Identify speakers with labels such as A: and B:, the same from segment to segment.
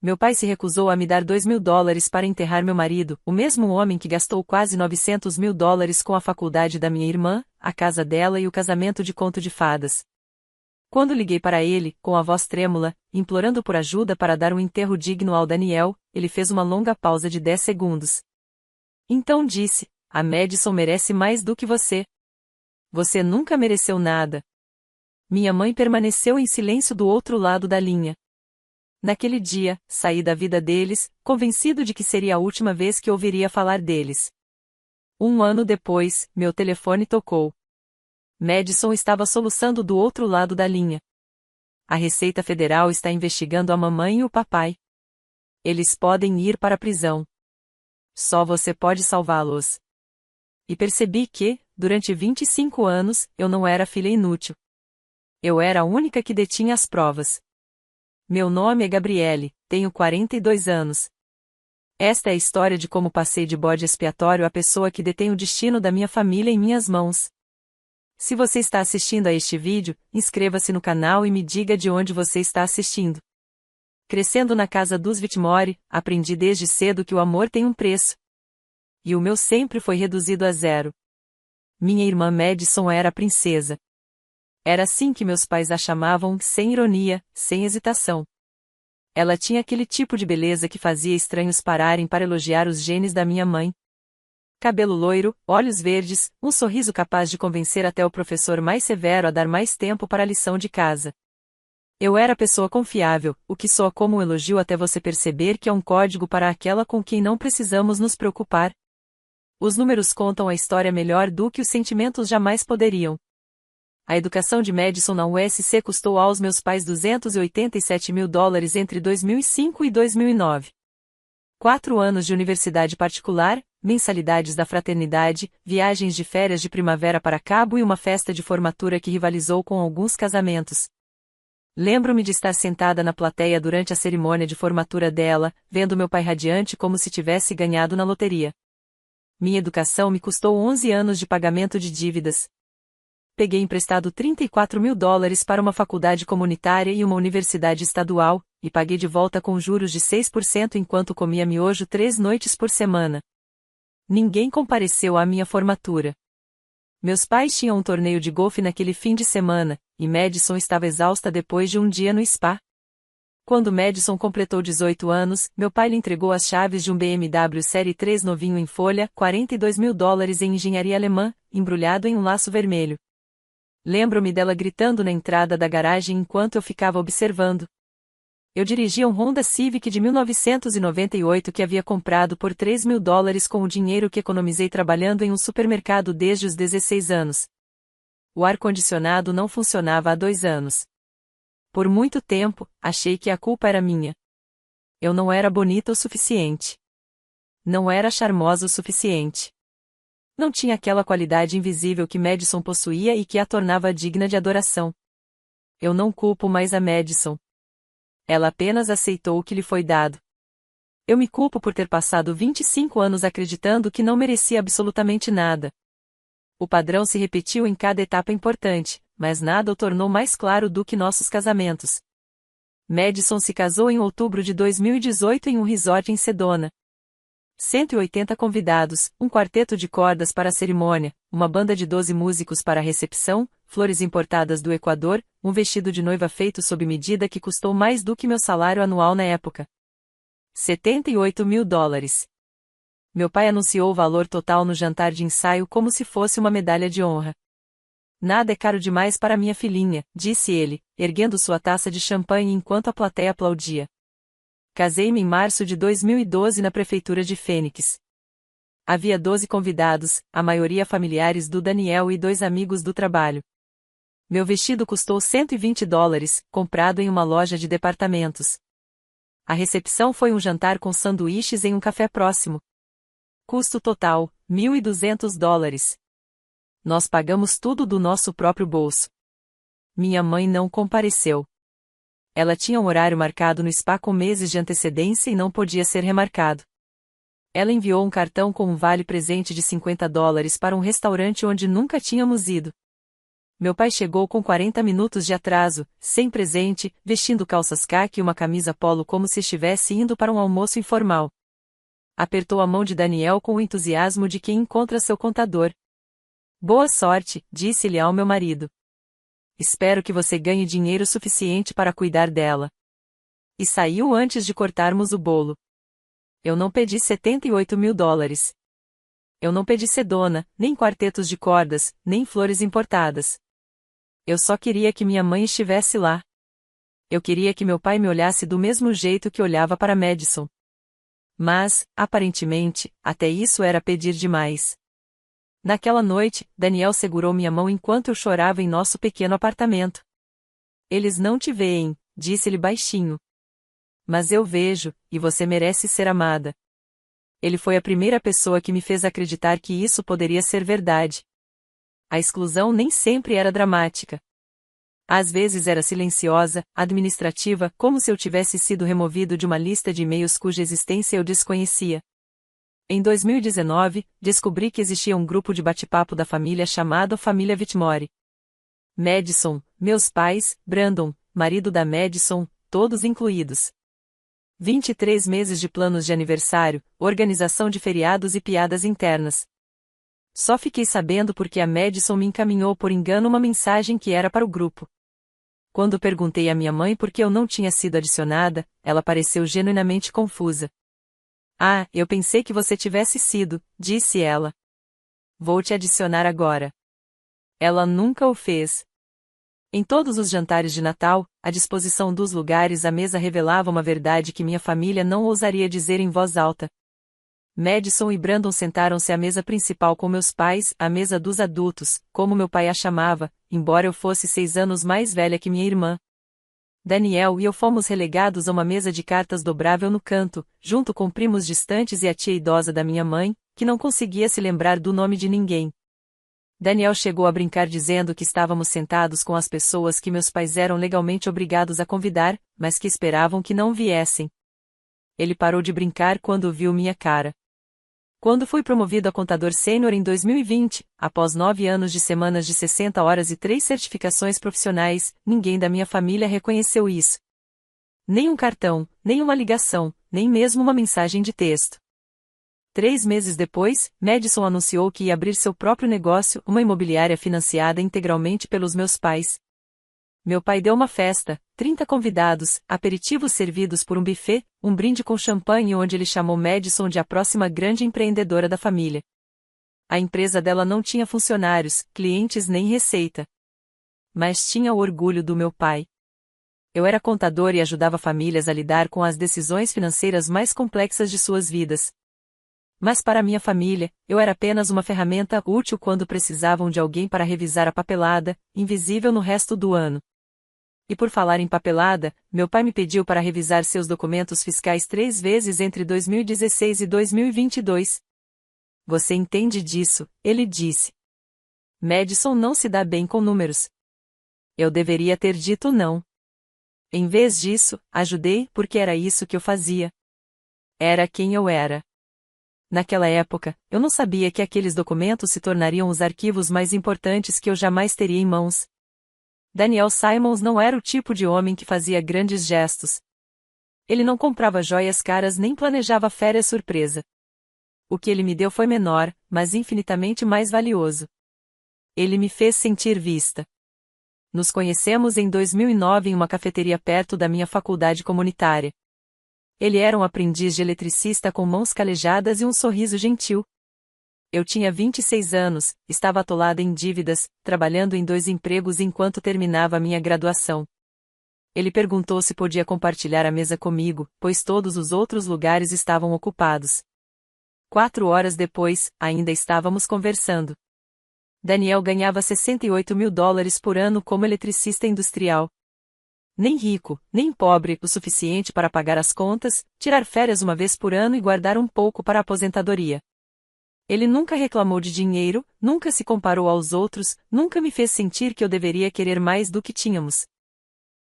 A: Meu pai se recusou a me dar $2.000 para enterrar meu marido, o mesmo homem que gastou quase $900.000 com a faculdade da minha irmã, a casa dela e o casamento de conto de fadas. Quando liguei para ele, com a voz trêmula, implorando por ajuda para dar um enterro digno ao Daniel, ele fez uma longa pausa de 10 segundos. Então disse: a Madison merece mais do que você. Você nunca mereceu nada. Minha mãe permaneceu em silêncio do outro lado da linha. Naquele dia, saí da vida deles, convencido de que seria a última vez que ouviria falar deles. Um ano depois, meu telefone tocou. Madison estava soluçando do outro lado da linha. A Receita Federal está investigando a mamãe e o papai. Eles podem ir para a prisão. Só você pode salvá-los. E percebi que, durante 25 anos, eu não era filha inútil. Eu era a única que detinha as provas. Meu nome é Gabriele, tenho 42 anos. Esta é a história de como passei de bode expiatório à pessoa que detém o destino da minha família em minhas mãos. Se você está assistindo a este vídeo, inscreva-se no canal e me diga de onde você está assistindo. Crescendo na casa dos Whitmore, aprendi desde cedo que o amor tem um preço. E o meu sempre foi reduzido a zero. Minha irmã Madison era a princesa. Era assim que meus pais a chamavam, sem ironia, sem hesitação. Ela tinha aquele tipo de beleza que fazia estranhos pararem para elogiar os genes da minha mãe. Cabelo loiro, olhos verdes, um sorriso capaz de convencer até o professor mais severo a dar mais tempo para a lição de casa. Eu era pessoa confiável, o que soa como um elogio até você perceber que é um código para aquela com quem não precisamos nos preocupar. Os números contam a história melhor do que os sentimentos jamais poderiam. A educação de Madison na USC custou aos meus pais $287.000 entre 2005 e 2009. 4 anos de universidade particular, mensalidades da fraternidade, viagens de férias de primavera para Cabo e uma festa de formatura que rivalizou com alguns casamentos. Lembro-me de estar sentada na plateia durante a cerimônia de formatura dela, vendo meu pai radiante como se tivesse ganhado na loteria. Minha educação me custou 11 anos de pagamento de dívidas. Peguei emprestado $34.000 para uma faculdade comunitária e uma universidade estadual, e paguei de volta com juros de 6% enquanto comia miojo 3 noites por semana. Ninguém compareceu à minha formatura. Meus pais tinham um torneio de golfe naquele fim de semana, e Madison estava exausta depois de um dia no spa. Quando Madison completou 18 anos, meu pai lhe entregou as chaves de um BMW Série 3 novinho em folha, $42.000 em engenharia alemã, embrulhado em um laço vermelho. Lembro-me dela gritando na entrada da garagem enquanto eu ficava observando. Eu dirigia um Honda Civic de 1998 que havia comprado por $3.000 com o dinheiro que economizei trabalhando em um supermercado desde os 16 anos. O ar-condicionado não funcionava há 2 anos. Por muito tempo, achei que a culpa era minha. Eu não era bonita o suficiente. Não era charmosa o suficiente. Não tinha aquela qualidade invisível que Madison possuía e que a tornava digna de adoração. Eu não culpo mais a Madison. Ela apenas aceitou o que lhe foi dado. Eu me culpo por ter passado 25 anos acreditando que não merecia absolutamente nada. O padrão se repetiu em cada etapa importante, mas nada o tornou mais claro do que nossos casamentos. Madison se casou em outubro de 2018 em um resort em Sedona. 180 convidados, um quarteto de cordas para a cerimônia, uma banda de 12 músicos para a recepção, flores importadas do Equador, um vestido de noiva feito sob medida que custou mais do que meu salário anual na época. $78.000. Meu pai anunciou o valor total no jantar de ensaio como se fosse uma medalha de honra. Nada é caro demais para minha filhinha, disse ele, erguendo sua taça de champanhe enquanto a plateia aplaudia. Casei-me em março de 2012 na prefeitura de Phoenix. Havia 12 convidados, a maioria familiares do Daniel e 2 amigos do trabalho. Meu vestido custou $120, comprado em uma loja de departamentos. A recepção foi um jantar com sanduíches em um café próximo. Custo total, $1.200. Nós pagamos tudo do nosso próprio bolso. Minha mãe não compareceu. Ela tinha um horário marcado no spa com meses de antecedência e não podia ser remarcado. Ela enviou um cartão com um vale-presente de $50 para um restaurante onde nunca tínhamos ido. Meu pai chegou com 40 minutos de atraso, sem presente, vestindo calças caqui e uma camisa polo como se estivesse indo para um almoço informal. Apertou a mão de Daniel com o entusiasmo de quem encontra seu contador. Boa sorte, disse-lhe ao meu marido. Espero que você ganhe dinheiro suficiente para cuidar dela. E saiu antes de cortarmos o bolo. Eu não pedi 78 mil dólares. Eu não pedi sedona, nem quartetos de cordas, nem flores importadas. Eu só queria que minha mãe estivesse lá. Eu queria que meu pai me olhasse do mesmo jeito que olhava para Madison. Mas, aparentemente, até isso era pedir demais. Naquela noite, Daniel segurou minha mão enquanto eu chorava em nosso pequeno apartamento. Eles não te veem, disse-ele baixinho. Mas eu vejo, e você merece ser amada. Ele foi a primeira pessoa que me fez acreditar que isso poderia ser verdade. A exclusão nem sempre era dramática. Às vezes era silenciosa, administrativa, como se eu tivesse sido removido de uma lista de e-mails cuja existência eu desconhecia. Em 2019, descobri que existia um grupo de bate-papo da família chamado Família Whitmore. Madison, meus pais, Brandon, marido da Madison, todos incluídos. 23 meses de planos de aniversário, organização de feriados e piadas internas. Só fiquei sabendo porque a Madison me encaminhou por engano uma mensagem que era para o grupo. Quando perguntei à minha mãe por que eu não tinha sido adicionada, ela pareceu genuinamente confusa. Ah, eu pensei que você tivesse sido, disse ela. Vou te adicionar agora. Ela nunca o fez. Em todos os jantares de Natal, a disposição dos lugares à mesa revelava uma verdade que minha família não ousaria dizer em voz alta. Madison e Brandon sentaram-se à mesa principal com meus pais, a mesa dos adultos, como meu pai a chamava, embora eu fosse 6 anos mais velha que minha irmã. Daniel e eu fomos relegados a uma mesa de cartas dobrável no canto, junto com primos distantes e a tia idosa da minha mãe, que não conseguia se lembrar do nome de ninguém. Daniel chegou a brincar dizendo que estávamos sentados com as pessoas que meus pais eram legalmente obrigados a convidar, mas que esperavam que não viessem. Ele parou de brincar quando viu minha cara. Quando fui promovido a contador sênior em 2020, após 9 anos de semanas de 60 horas e 3 certificações profissionais, ninguém da minha família reconheceu isso. Nem um cartão, nem uma ligação, nem mesmo uma mensagem de texto. 3 meses depois, Madison anunciou que ia abrir seu próprio negócio, uma imobiliária financiada integralmente pelos meus pais. Meu pai deu uma festa, 30 convidados, aperitivos servidos por um buffet, um brinde com champanhe onde ele chamou Madison de a próxima grande empreendedora da família. A empresa dela não tinha funcionários, clientes nem receita. Mas tinha o orgulho do meu pai. Eu era contador e ajudava famílias a lidar com as decisões financeiras mais complexas de suas vidas. Mas para minha família, eu era apenas uma ferramenta útil quando precisavam de alguém para revisar a papelada, invisível no resto do ano. E por falar em papelada, meu pai me pediu para revisar seus documentos fiscais 3 vezes entre 2016 e 2022. Você entende disso, ele disse. Madison não se dá bem com números. Eu deveria ter dito não. Em vez disso, ajudei porque era isso que eu fazia. Era quem eu era. Naquela época, eu não sabia que aqueles documentos se tornariam os arquivos mais importantes que eu jamais teria em mãos. Daniel Simons não era o tipo de homem que fazia grandes gestos. Ele não comprava joias caras nem planejava férias surpresa. O que ele me deu foi menor, mas infinitamente mais valioso. Ele me fez sentir vista. Nos conhecemos em 2009 em uma cafeteria perto da minha faculdade comunitária. Ele era um aprendiz de eletricista com mãos calejadas e um sorriso gentil. Eu tinha 26 anos, estava atolada em dívidas, trabalhando em 2 empregos enquanto terminava a minha graduação. Ele perguntou se podia compartilhar a mesa comigo, pois todos os outros lugares estavam ocupados. 4 horas depois, ainda estávamos conversando. Daniel ganhava 68 mil dólares por ano como eletricista industrial. Nem rico, nem pobre o suficiente para pagar as contas, tirar férias uma vez por ano e guardar um pouco para a aposentadoria. Ele nunca reclamou de dinheiro, nunca se comparou aos outros, nunca me fez sentir que eu deveria querer mais do que tínhamos.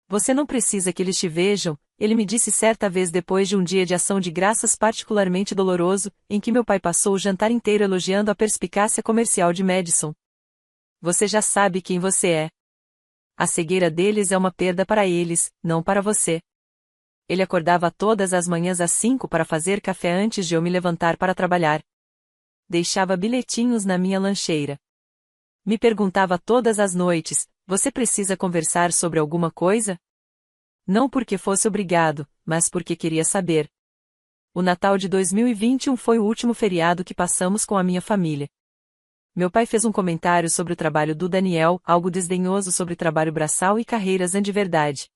A: Você não precisa que eles te vejam, ele me disse certa vez depois de um dia de ação de graças particularmente doloroso, em que meu pai passou o jantar inteiro elogiando a perspicácia comercial de Madison. Você já sabe quem você é. A cegueira deles é uma perda para eles, não para você. Ele acordava todas as manhãs às 5 para fazer café antes de eu me levantar para trabalhar. Deixava bilhetinhos na minha lancheira. Me perguntava todas as noites: você precisa conversar sobre alguma coisa? Não porque fosse obrigado, mas porque queria saber. O Natal de 2021 foi o último feriado que passamos com a minha família. Meu pai fez um comentário sobre o trabalho do Daniel, algo desdenhoso sobre trabalho braçal e carreiras de verdade.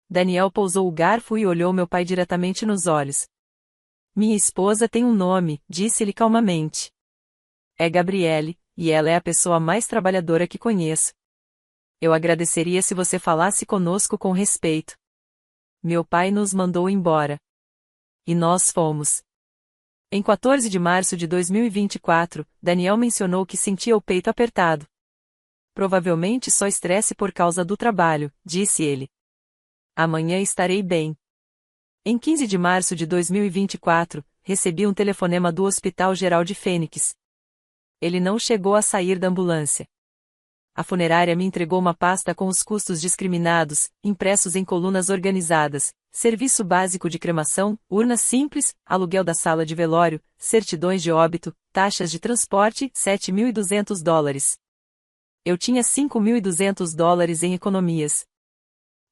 A: Daniel pousou o garfo e olhou meu pai diretamente nos olhos. Minha esposa tem um nome, disse-lhe calmamente. É Gabriele, e ela é a pessoa mais trabalhadora que conheço. Eu agradeceria se você falasse conosco com respeito. Meu pai nos mandou embora. E nós fomos. Em 14 de março de 2024, Daniel mencionou que sentia o peito apertado. Provavelmente só estresse por causa do trabalho, disse ele. Amanhã estarei bem. Em 15 de março de 2024, recebi um telefonema do Hospital Geral de Fênix. Ele não chegou a sair da ambulância. A funerária me entregou uma pasta com os custos discriminados, impressos em colunas organizadas, serviço básico de cremação, urna simples, aluguel da sala de velório, certidões de óbito, taxas de transporte, $7.200. Eu tinha $5.200 em economias.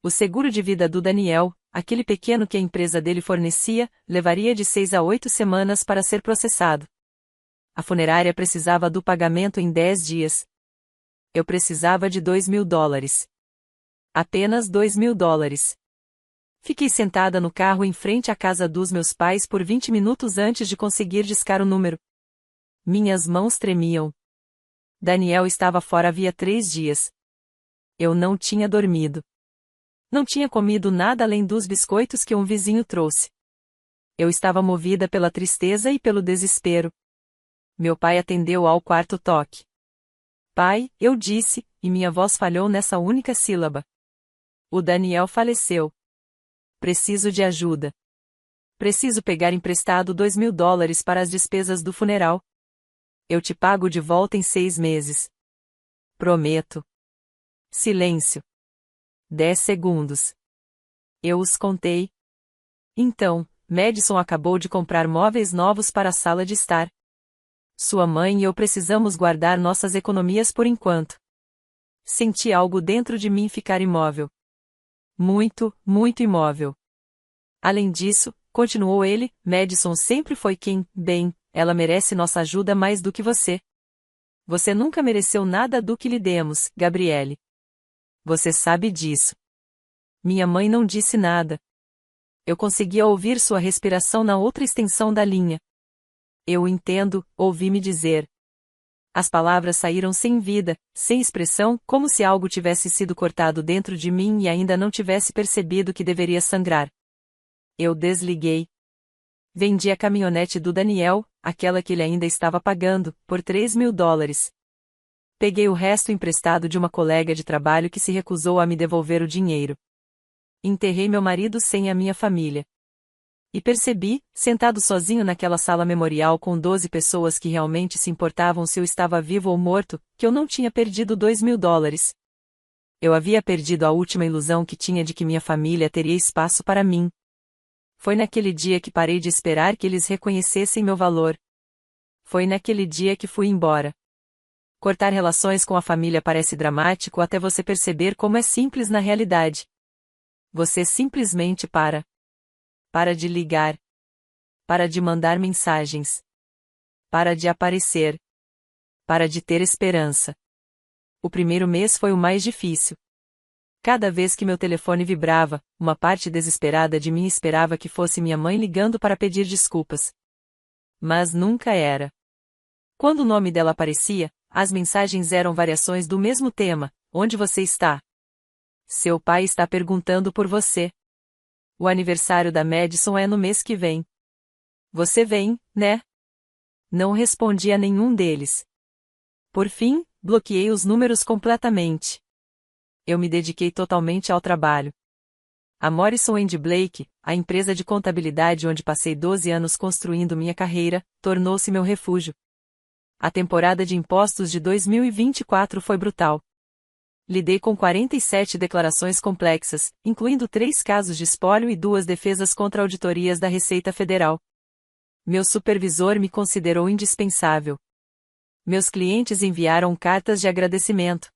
A: O seguro de vida do Daniel, aquele pequeno que a empresa dele fornecia, levaria de 6 a 8 semanas para ser processado. A funerária precisava do pagamento em 10 dias. Eu precisava de $2.000. Apenas $2.000. Fiquei sentada no carro em frente à casa dos meus pais por 20 minutos antes de conseguir discar o número. Minhas mãos tremiam. Daniel estava fora havia 3 dias. Eu não tinha dormido. Não tinha comido nada além dos biscoitos que um vizinho trouxe. Eu estava movida pela tristeza e pelo desespero. Meu pai atendeu ao quarto toque. Pai, eu disse, e minha voz falhou nessa única sílaba. O Daniel faleceu. Preciso de ajuda. Preciso pegar emprestado $2.000 para as despesas do funeral. Eu te pago de volta em 6 meses. Prometo. Silêncio. 10 segundos. Eu os contei. Então, Madison acabou de comprar móveis novos para a sala de estar. Sua mãe e eu precisamos guardar nossas economias por enquanto. Senti algo dentro de mim ficar imóvel. Muito, muito imóvel. Além disso, continuou ele, Madison sempre foi ela merece nossa ajuda mais do que você. Você nunca mereceu nada do que lhe demos, Gabriele. Você sabe disso. Minha mãe não disse nada. Eu conseguia ouvir sua respiração na outra extensão da linha. Eu entendo, ouvi-me dizer. As palavras saíram sem vida, sem expressão, como se algo tivesse sido cortado dentro de mim e ainda não tivesse percebido que deveria sangrar. Eu desliguei. Vendi a caminhonete do Daniel, aquela que ele ainda estava pagando, por $3.000. Peguei o resto emprestado de uma colega de trabalho que se recusou a me devolver o dinheiro. Enterrei meu marido sem a minha família. E percebi, sentado sozinho naquela sala memorial com 12 pessoas que realmente se importavam se eu estava vivo ou morto, que eu não tinha perdido $2.000. Eu havia perdido a última ilusão que tinha de que minha família teria espaço para mim. Foi naquele dia que parei de esperar que eles reconhecessem meu valor. Foi naquele dia que fui embora. Cortar relações com a família parece dramático até você perceber como é simples na realidade. Você simplesmente para. Para de ligar. Para de mandar mensagens. Para de aparecer. Para de ter esperança. O primeiro mês foi o mais difícil. Cada vez que meu telefone vibrava, uma parte desesperada de mim esperava que fosse minha mãe ligando para pedir desculpas. Mas nunca era. Quando o nome dela aparecia, as mensagens eram variações do mesmo tema: onde você está? Seu pai está perguntando por você. O aniversário da Madison é no mês que vem. Você vem, né? Não respondi a nenhum deles. Por fim, bloqueei os números completamente. Eu me dediquei totalmente ao trabalho. A Morrison & Blake, a empresa de contabilidade onde passei 12 anos construindo minha carreira, tornou-se meu refúgio. A temporada de impostos de 2024 foi brutal. Lidei com 47 declarações complexas, incluindo 3 casos de espólio e 2 defesas contra auditorias da Receita Federal. Meu supervisor me considerou indispensável. Meus clientes enviaram cartas de agradecimento.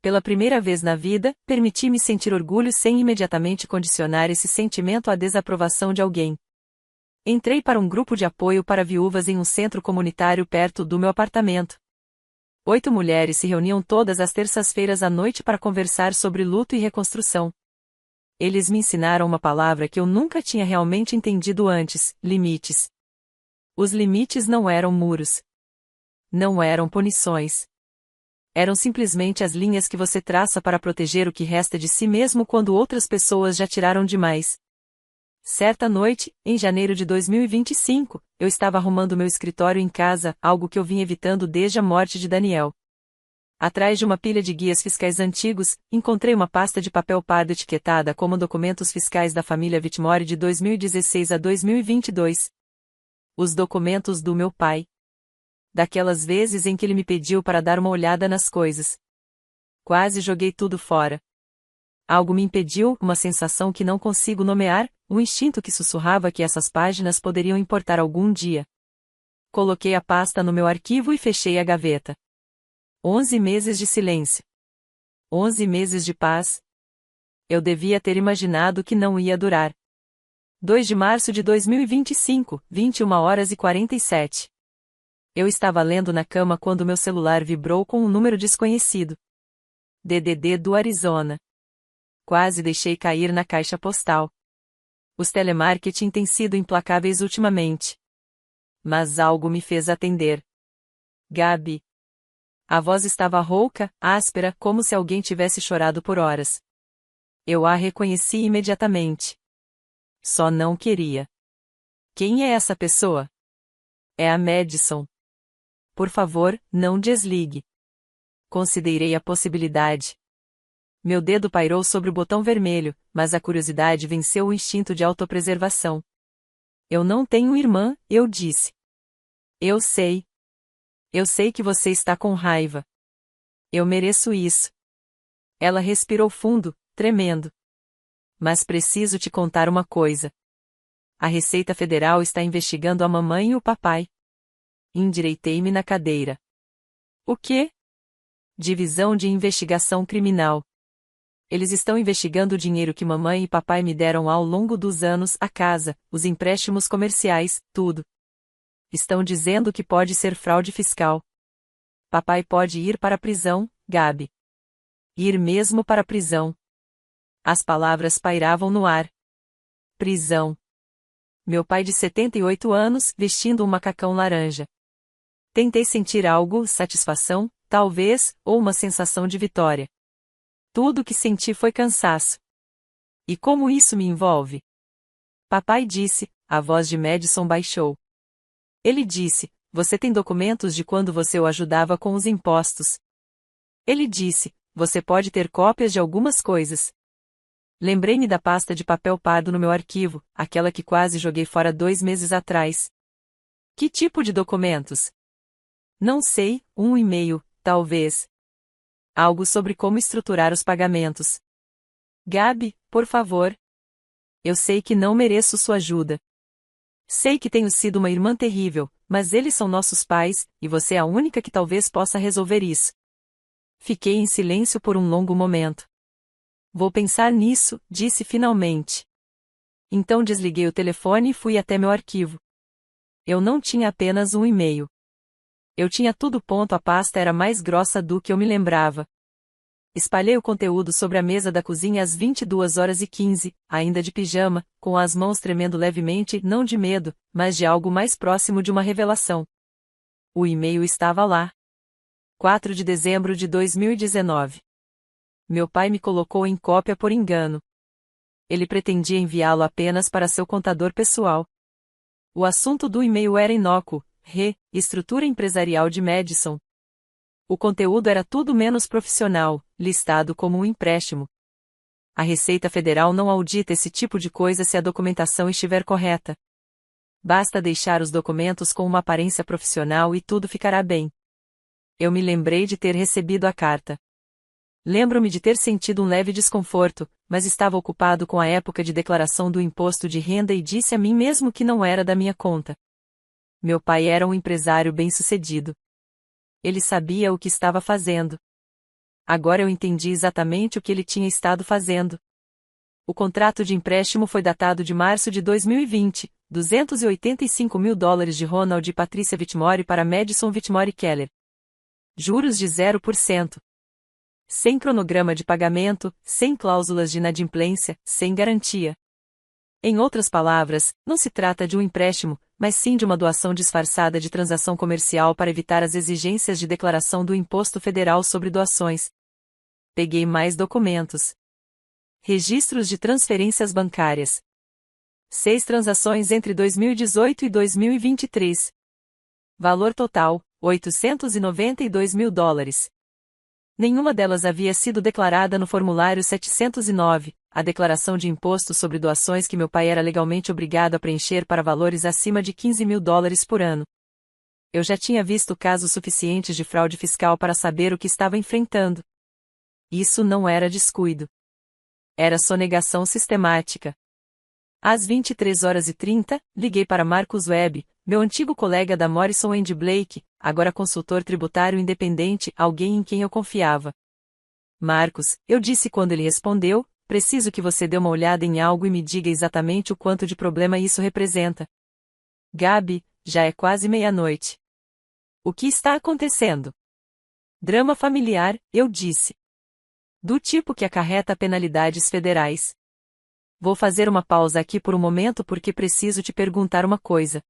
A: Pela primeira vez na vida, permiti-me sentir orgulho sem imediatamente condicionar esse sentimento à desaprovação de alguém. Entrei para um grupo de apoio para viúvas em um centro comunitário perto do meu apartamento. 8 mulheres se reuniam todas as terças-feiras à noite para conversar sobre luto e reconstrução. Eles me ensinaram uma palavra que eu nunca tinha realmente entendido antes: limites. Os limites não eram muros. Não eram punições. Eram simplesmente as linhas que você traça para proteger o que resta de si mesmo quando outras pessoas já tiraram demais. Certa noite, em janeiro de 2025, eu estava arrumando meu escritório em casa, algo que eu vim evitando desde a morte de Daniel. Atrás de uma pilha de guias fiscais antigos, encontrei uma pasta de papel pardo etiquetada como documentos fiscais da família Whitmore de 2016 a 2022. Os documentos do meu pai. Daquelas vezes em que ele me pediu para dar uma olhada nas coisas. Quase joguei tudo fora. Algo me impediu, uma sensação que não consigo nomear, um instinto que sussurrava que essas páginas poderiam importar algum dia. Coloquei a pasta no meu arquivo e fechei a gaveta. 11 meses de silêncio. 11 meses de paz. Eu devia ter imaginado que não ia durar. 2 de março de 2025, 21h47. Eu estava lendo na cama quando meu celular vibrou com um número desconhecido. DDD do Arizona. Quase deixei cair na caixa postal. Os telemarketing têm sido implacáveis ultimamente. Mas algo me fez atender. Gabi. A voz estava rouca, áspera, como se alguém tivesse chorado por horas. Eu a reconheci imediatamente. Só não queria. Quem é essa pessoa? É a Madison. Por favor, não desligue. Considerei a possibilidade. Meu dedo pairou sobre o botão vermelho, mas a curiosidade venceu o instinto de autopreservação. Eu não tenho irmã, eu disse. Eu sei. Eu sei que você está com raiva. Eu mereço isso. Ela respirou fundo, tremendo. Mas preciso te contar uma coisa. A Receita Federal está investigando a mamãe e o papai. Endireitei-me na cadeira. O quê? Divisão de Investigação Criminal. Eles estão investigando o dinheiro que mamãe e papai me deram ao longo dos anos, a casa, os empréstimos comerciais, tudo. Estão dizendo que pode ser fraude fiscal. Papai pode ir para a prisão, Gabi. Ir mesmo para a prisão. As palavras pairavam no ar. Prisão. Meu pai de 78 anos, vestindo um macacão laranja. Tentei sentir algo, satisfação, talvez, ou uma sensação de vitória. Tudo o que senti foi cansaço. E como isso me envolve? Papai disse, a voz de Madison baixou. Ele disse, você tem documentos de quando você o ajudava com os impostos. Ele disse, você pode ter cópias de algumas coisas. Lembrei-me da pasta de papel pardo no meu arquivo, aquela que quase joguei fora 2 meses atrás. Que tipo de documentos? Não sei, um e-mail, talvez. Algo sobre como estruturar os pagamentos. Gabi, por favor. Eu sei que não mereço sua ajuda. Sei que tenho sido uma irmã terrível, mas eles são nossos pais, e você é a única que talvez possa resolver isso. Fiquei em silêncio por um longo momento. Vou pensar nisso, disse finalmente. Então desliguei o telefone e fui até meu arquivo. Eu não tinha apenas um e-mail. Eu tinha tudo ponto, a pasta era mais grossa do que eu me lembrava. Espalhei o conteúdo sobre a mesa da cozinha às 22h15, ainda de pijama, com as mãos tremendo levemente, não de medo, mas de algo mais próximo de uma revelação. O e-mail estava lá. 4 de dezembro de 2019. Meu pai me colocou em cópia por engano. Ele pretendia enviá-lo apenas para seu contador pessoal. O assunto do e-mail era inócuo. Estrutura empresarial de Madison. O conteúdo era tudo menos profissional, listado como um empréstimo. A Receita Federal não audita esse tipo de coisa se a documentação estiver correta. Basta deixar os documentos com uma aparência profissional e tudo ficará bem. Eu me lembrei de ter recebido a carta. Lembro-me de ter sentido um leve desconforto, mas estava ocupado com a época de declaração do imposto de renda e disse a mim mesmo que não era da minha conta. Meu pai era um empresário bem-sucedido. Ele sabia o que estava fazendo. Agora eu entendi exatamente o que ele tinha estado fazendo. O contrato de empréstimo foi datado de março de 2020, $285 mil de Ronald e Patricia Whitmore para Madison Whitmore Keller. Juros de 0%. Sem cronograma de pagamento, sem cláusulas de inadimplência, sem garantia. Em outras palavras, não se trata de um empréstimo, mas sim de uma doação disfarçada de transação comercial para evitar as exigências de declaração do Imposto Federal sobre Doações. Peguei mais documentos. Registros de transferências bancárias. 6 transações entre 2018 e 2023. Valor total, $892 mil. Nenhuma delas havia sido declarada no formulário 709, a declaração de imposto sobre doações que meu pai era legalmente obrigado a preencher para valores acima de $15 mil por ano. Eu já tinha visto casos suficientes de fraude fiscal para saber o que estava enfrentando. Isso não era descuido. Era sonegação sistemática. Às 23h30, liguei para Marcus Webb, meu antigo colega da Morrison & Blake, agora consultor tributário independente, alguém em quem eu confiava. Marcus, eu disse quando ele respondeu, preciso que você dê uma olhada em algo e me diga exatamente o quanto de problema isso representa. Gabi, já é quase meia-noite. O que está acontecendo? Drama familiar, eu disse. Do tipo que acarreta penalidades federais. Vou fazer uma pausa aqui por um momento porque preciso te perguntar uma coisa.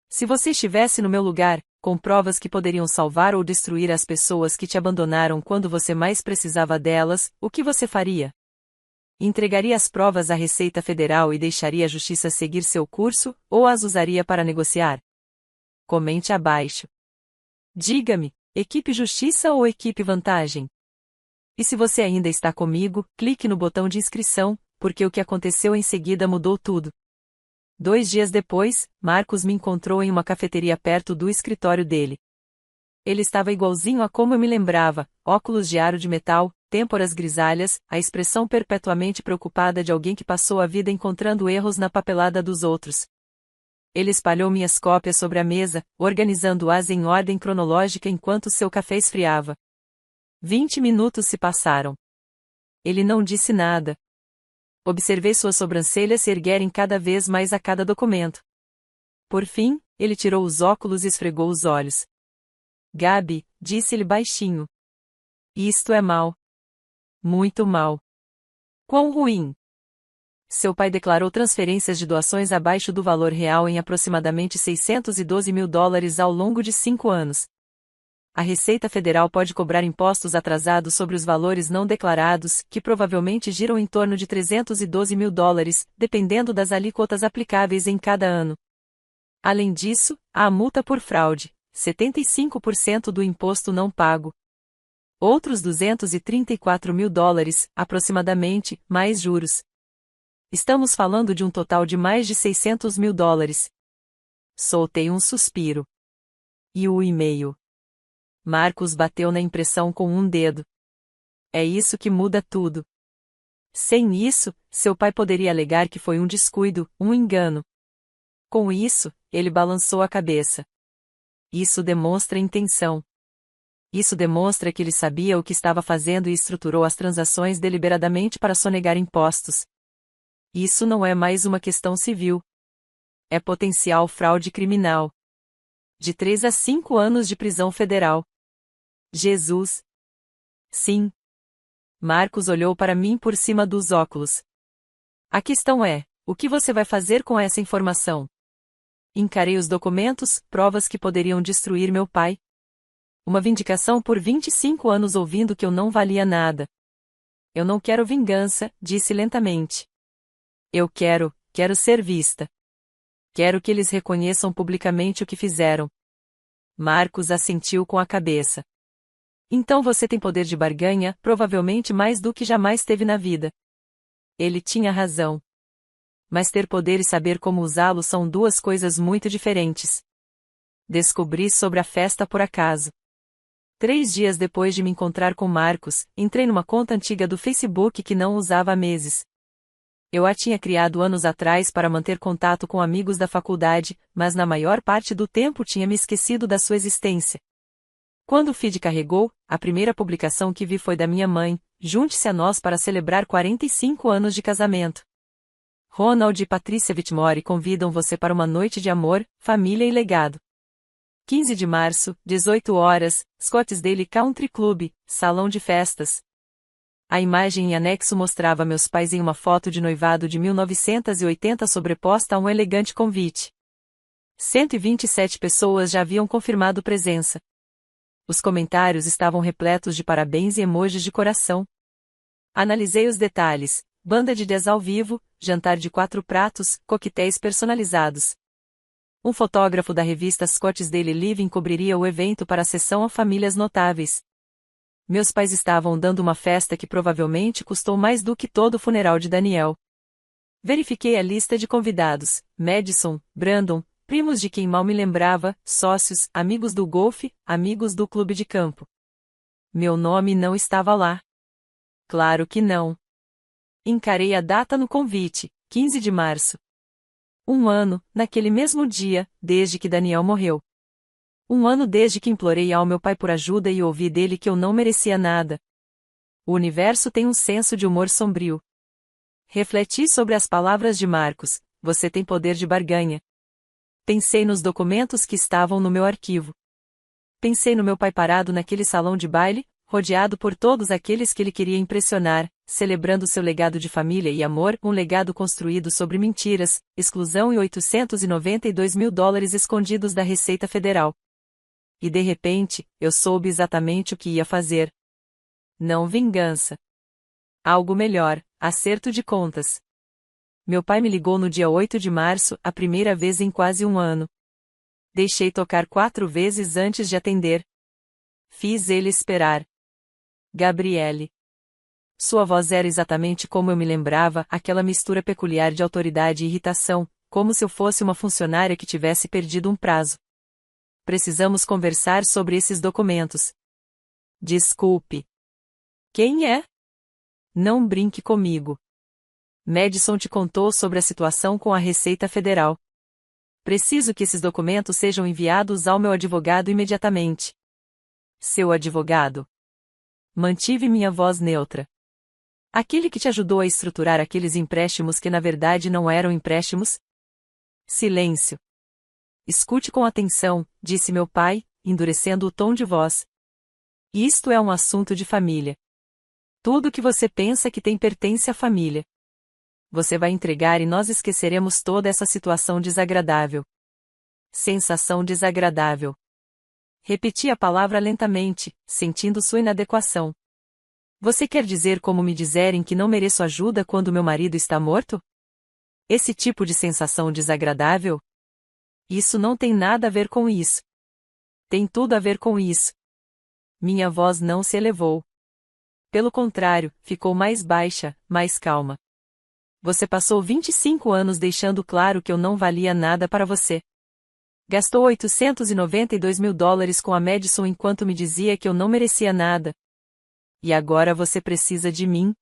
A: Se você estivesse no meu lugar, com provas que poderiam salvar ou destruir as pessoas que te abandonaram quando você mais precisava delas, o que você faria? Entregaria as provas à Receita Federal e deixaria a Justiça seguir seu curso, ou as usaria para negociar? Comente abaixo. Diga-me, equipe Justiça ou equipe Vantagem? E se você ainda está comigo, clique no botão de inscrição, porque o que aconteceu em seguida mudou tudo. 2 dias depois, Marcus me encontrou em uma cafeteria perto do escritório dele. Ele estava igualzinho a como eu me lembrava, óculos de aro de metal, têmporas grisalhas, a expressão perpetuamente preocupada de alguém que passou a vida encontrando erros na papelada dos outros. Ele espalhou minhas cópias sobre a mesa, organizando-as em ordem cronológica enquanto seu café esfriava. 20 minutos se passaram. Ele não disse nada. Observei suas sobrancelhas se erguerem cada vez mais a cada documento. Por fim, ele tirou os óculos e esfregou os olhos. Gabi, disse-lhe baixinho. Isto é mal. Muito mal. Quão ruim. Seu pai declarou transferências de doações abaixo do valor real em aproximadamente $612 mil ao longo de 5 anos. A Receita Federal pode cobrar impostos atrasados sobre os valores não declarados, que provavelmente giram em torno de $312 mil, dependendo das alíquotas aplicáveis em cada ano. Além disso, há a multa por fraude, 75% do imposto não pago. Outros $234 mil, aproximadamente, mais juros. Estamos falando de um total de mais de $600 mil. Soltei um suspiro. E o e-mail? Marcus bateu na impressão com um dedo. É isso que muda tudo. Sem isso, seu pai poderia alegar que foi um descuido, um engano. Com isso, ele balançou a cabeça. Isso demonstra intenção. Isso demonstra que ele sabia o que estava fazendo e estruturou as transações deliberadamente para sonegar impostos. Isso não é mais uma questão civil. É potencial fraude criminal. De 3 a 5 anos de prisão federal. Jesus. Sim. Marcus olhou para mim por cima dos óculos. A questão é, o que você vai fazer com essa informação? Encarei os documentos, provas que poderiam destruir meu pai. Uma vindicação por 25 anos ouvindo que eu não valia nada. Eu não quero vingança, disse lentamente. Eu quero ser vista. Quero que eles reconheçam publicamente o que fizeram. Marcus assentiu com a cabeça. Então você tem poder de barganha, provavelmente mais do que jamais teve na vida. Ele tinha razão. Mas ter poder e saber como usá-lo são duas coisas muito diferentes. Descobri sobre a festa por acaso. 3 dias depois de me encontrar com Marcos, entrei numa conta antiga do Facebook que não usava há meses. Eu a tinha criado anos atrás para manter contato com amigos da faculdade, mas na maior parte do tempo tinha me esquecido da sua existência. Quando o feed carregou, a primeira publicação que vi foi da minha mãe: junte-se a nós para celebrar 45 anos de casamento. Ronald e Patrícia Whitmore convidam você para uma noite de amor, família e legado. 15 de março, 18 horas, Scottsdale Country Club, salão de festas. A imagem em anexo mostrava meus pais em uma foto de noivado de 1980 sobreposta a um elegante convite. 127 pessoas já haviam confirmado presença. Os comentários estavam repletos de parabéns e emojis de coração. Analisei os detalhes: banda de jazz ao vivo, jantar de 4 pratos, coquetéis personalizados. Um fotógrafo da revista Scottsdale Living cobriria o evento para a sessão a famílias notáveis. Meus pais estavam dando uma festa que provavelmente custou mais do que todo o funeral de Daniel. Verifiquei a lista de convidados: Madison, Brandon, primos de quem mal me lembrava, sócios, amigos do golfe, amigos do clube de campo. Meu nome não estava lá. Claro que não. Encarei a data no convite: 15 de março. 1 ano, naquele mesmo dia, desde que Daniel morreu. 1 ano desde que implorei ao meu pai por ajuda e ouvi dele que eu não merecia nada. O universo tem um senso de humor sombrio. Refleti sobre as palavras de Marcos: você tem poder de barganha. Pensei nos documentos que estavam no meu arquivo. Pensei no meu pai parado naquele salão de baile, rodeado por todos aqueles que ele queria impressionar, celebrando seu legado de família e amor, um legado construído sobre mentiras, exclusão e $892.000 escondidos da Receita Federal. E de repente, eu soube exatamente o que ia fazer. Não vingança. Algo melhor: acerto de contas. Meu pai me ligou no dia 8 de março, a primeira vez em quase 1 ano. Deixei tocar 4 vezes antes de atender. Fiz ele esperar. Gabriele. Sua voz era exatamente como eu me lembrava, aquela mistura peculiar de autoridade e irritação, como se eu fosse uma funcionária que tivesse perdido um prazo. Precisamos conversar sobre esses documentos. Desculpe. Quem é? Não brinque comigo. Madison te contou sobre a situação com a Receita Federal. Preciso que esses documentos sejam enviados ao meu advogado imediatamente. Seu advogado? Mantive minha voz neutra. Aquele que te ajudou a estruturar aqueles empréstimos que na verdade não eram empréstimos? Silêncio. Escute com atenção, disse meu pai, endurecendo o tom de voz. Isto é um assunto de família. Tudo que você pensa que tem pertence à família. Você vai entregar e nós esqueceremos toda essa situação desagradável. Sensação desagradável. Repeti a palavra lentamente, sentindo sua inadequação. Você quer dizer como me dizerem que não mereço ajuda quando meu marido está morto? Esse tipo de sensação desagradável? Isso não tem nada a ver com isso. Tem tudo a ver com isso. Minha voz não se elevou. Pelo contrário, ficou mais baixa, mais calma. Você passou 25 anos deixando claro que eu não valia nada para você. Gastou $892.000 com a Madison enquanto me dizia que eu não merecia nada. E agora você precisa de mim?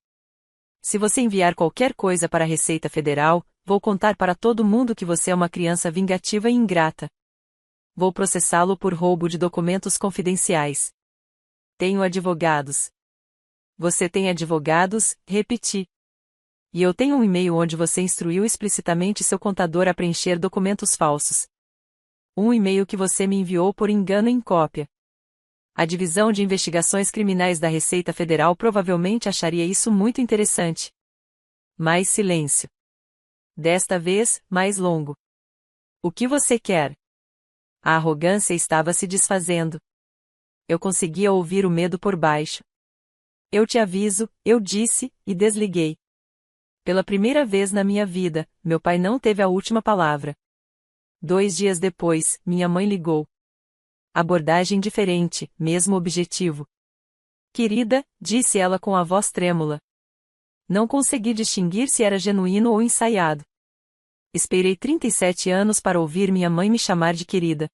A: Se você enviar qualquer coisa para a Receita Federal, vou contar para todo mundo que você é uma criança vingativa e ingrata. Vou processá-lo por roubo de documentos confidenciais. Tenho advogados. Você tem advogados? Repeti. E eu tenho um e-mail onde você instruiu explicitamente seu contador a preencher documentos falsos. Um e-mail que você me enviou por engano em cópia. A Divisão de Investigações Criminais da Receita Federal provavelmente acharia isso muito interessante. Mais silêncio. Desta vez, mais longo. O que você quer? A arrogância estava se desfazendo. Eu conseguia ouvir o medo por baixo. Eu te aviso, eu disse, e desliguei. Pela primeira vez na minha vida, meu pai não teve a última palavra. 2 dias depois, minha mãe ligou. Abordagem diferente, mesmo objetivo. Querida, disse ela com a voz trêmula. Não consegui distinguir se era genuíno ou ensaiado. Esperei 37 anos para ouvir minha mãe me chamar de querida.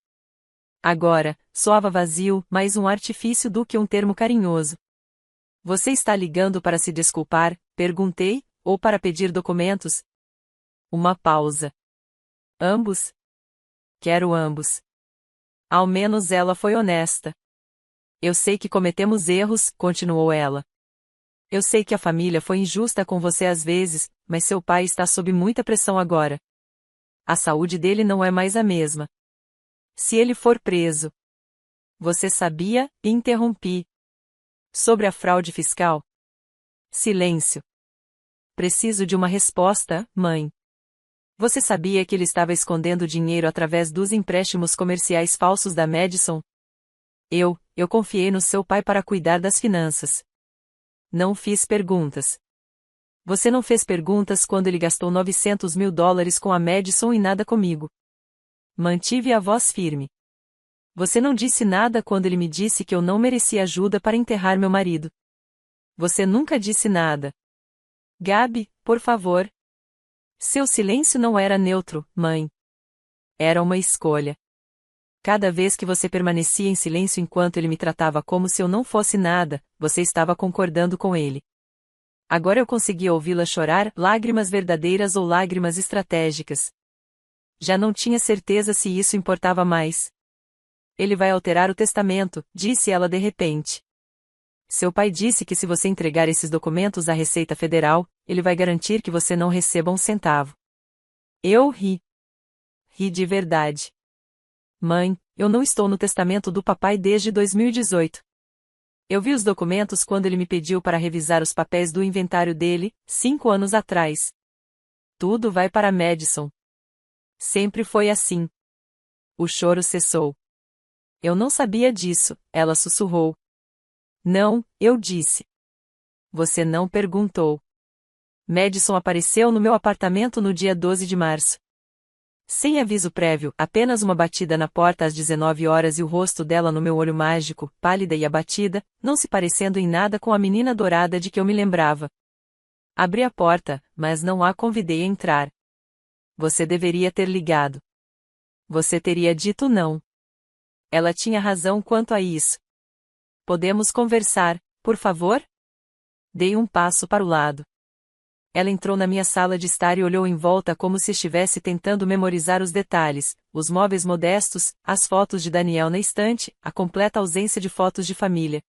A: Agora, soava vazio, mais um artifício do que um termo carinhoso. Você está ligando para se desculpar? Perguntei, ou para pedir documentos? Uma pausa. Ambos? Quero ambos. Ao menos ela foi honesta. Eu sei que cometemos erros, continuou ela. Eu sei que a família foi injusta com você às vezes, mas seu pai está sob muita pressão agora. A saúde dele não é mais a mesma. Se ele for preso. Você sabia? Interrompi. Sobre a fraude fiscal? Silêncio. Preciso de uma resposta, mãe. Você sabia que ele estava escondendo dinheiro através dos empréstimos comerciais falsos da Madison? Eu confiei no seu pai para cuidar das finanças. Não fiz perguntas. Você não fez perguntas quando ele gastou 900 mil dólares com a Madison e nada comigo. Mantive a voz firme. Você não disse nada quando ele me disse que eu não merecia ajuda para enterrar meu marido. Você nunca disse nada. Gabi, por favor. Seu silêncio não era neutro, mãe. Era uma escolha. Cada vez que você permanecia em silêncio enquanto ele me tratava como se eu não fosse nada, você estava concordando com ele. Agora eu conseguia ouvi-la chorar, lágrimas verdadeiras ou lágrimas estratégicas. Já não tinha certeza se isso importava mais. Ele vai alterar o testamento, disse ela de repente. Seu pai disse que se você entregar esses documentos à Receita Federal, ele vai garantir que você não receba um centavo. Eu ri. Ri de verdade. Mãe, eu não estou no testamento do papai desde 2018. Eu vi os documentos quando ele me pediu para revisar os papéis do inventário dele, 5 anos atrás. Tudo vai para Madison. Sempre foi assim. O choro cessou. Eu não sabia disso, ela sussurrou. Não, eu disse. Você não perguntou. Madison apareceu no meu apartamento no dia 12 de março. Sem aviso prévio, apenas uma batida na porta às 19 horas e o rosto dela no meu olho mágico, pálida e abatida, não se parecendo em nada com a menina dourada de que eu me lembrava. Abri a porta, mas não a convidei a entrar. Você deveria ter ligado. Você teria dito não. Ela tinha razão quanto a isso. Podemos conversar, por favor? Dei um passo para o lado. Ela entrou na minha sala de estar e olhou em volta como se estivesse tentando memorizar os detalhes, os móveis modestos, as fotos de Daniel na estante, a completa ausência de fotos de família.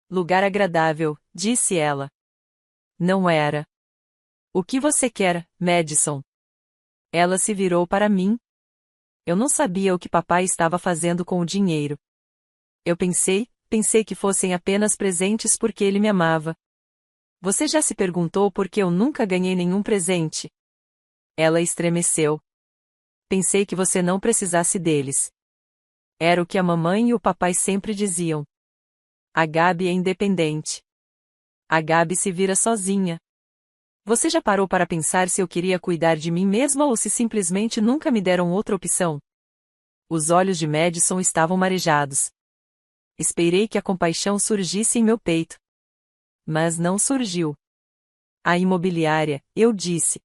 A: Lugar agradável, disse ela. Não era. O que você quer, Madison? Ela se virou para mim. Eu não sabia o que papai estava fazendo com o dinheiro. Eu pensei que fossem apenas presentes porque ele me amava. Você já se perguntou por que eu nunca ganhei nenhum presente? Ela estremeceu. Pensei que você não precisasse deles. Era o que a mamãe e o papai sempre diziam. A Gabi é independente. A Gabi se vira sozinha. Você já parou para pensar se eu queria cuidar de mim mesma ou se simplesmente nunca me deram outra opção? Os olhos de Madison estavam marejados. Esperei que a compaixão surgisse em meu peito. Mas não surgiu. A imobiliária, eu disse.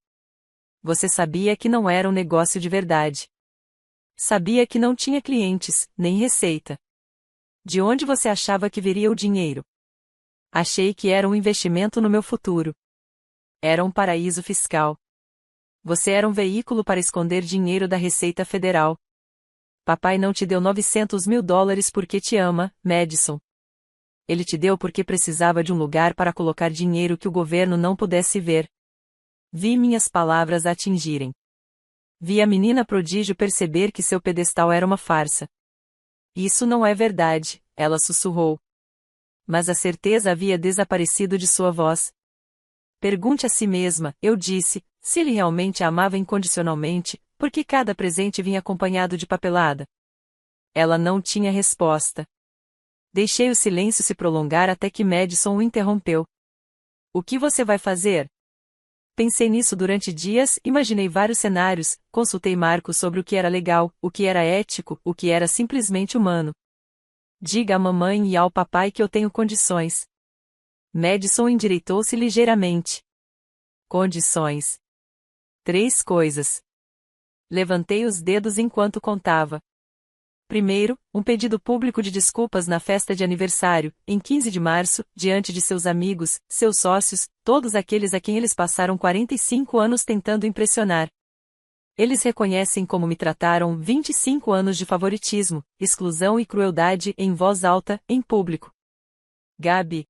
A: Você sabia que não era um negócio de verdade. Sabia que não tinha clientes, nem receita. De onde você achava que viria o dinheiro? Achei que era um investimento no meu futuro. Era um paraíso fiscal. Você era um veículo para esconder dinheiro da Receita Federal. Papai não te deu 900 mil dólares porque te ama, Madison. Ele te deu porque precisava de um lugar para colocar dinheiro que o governo não pudesse ver. Vi minhas palavras atingirem. Vi a menina prodígio perceber que seu pedestal era uma farsa. Isso não é verdade, ela sussurrou. Mas a certeza havia desaparecido de sua voz. Pergunte a si mesma, eu disse, se ele realmente a amava incondicionalmente, por que cada presente vinha acompanhado de papelada? Ela não tinha resposta. Deixei o silêncio se prolongar até que Madison o interrompeu. O que você vai fazer? Pensei nisso durante dias, imaginei vários cenários, consultei Marco sobre o que era legal, o que era ético, o que era simplesmente humano. Diga à mamãe e ao papai que eu tenho condições. Madison endireitou-se ligeiramente. Condições. 3 coisas. Levantei os dedos enquanto contava. Primeiro, um pedido público de desculpas na festa de aniversário, em 15 de março, diante de seus amigos, seus sócios, todos aqueles a quem eles passaram 45 anos tentando impressionar. Eles reconhecem como me trataram 25 anos de favoritismo, exclusão e crueldade em voz alta, em público. Gabi.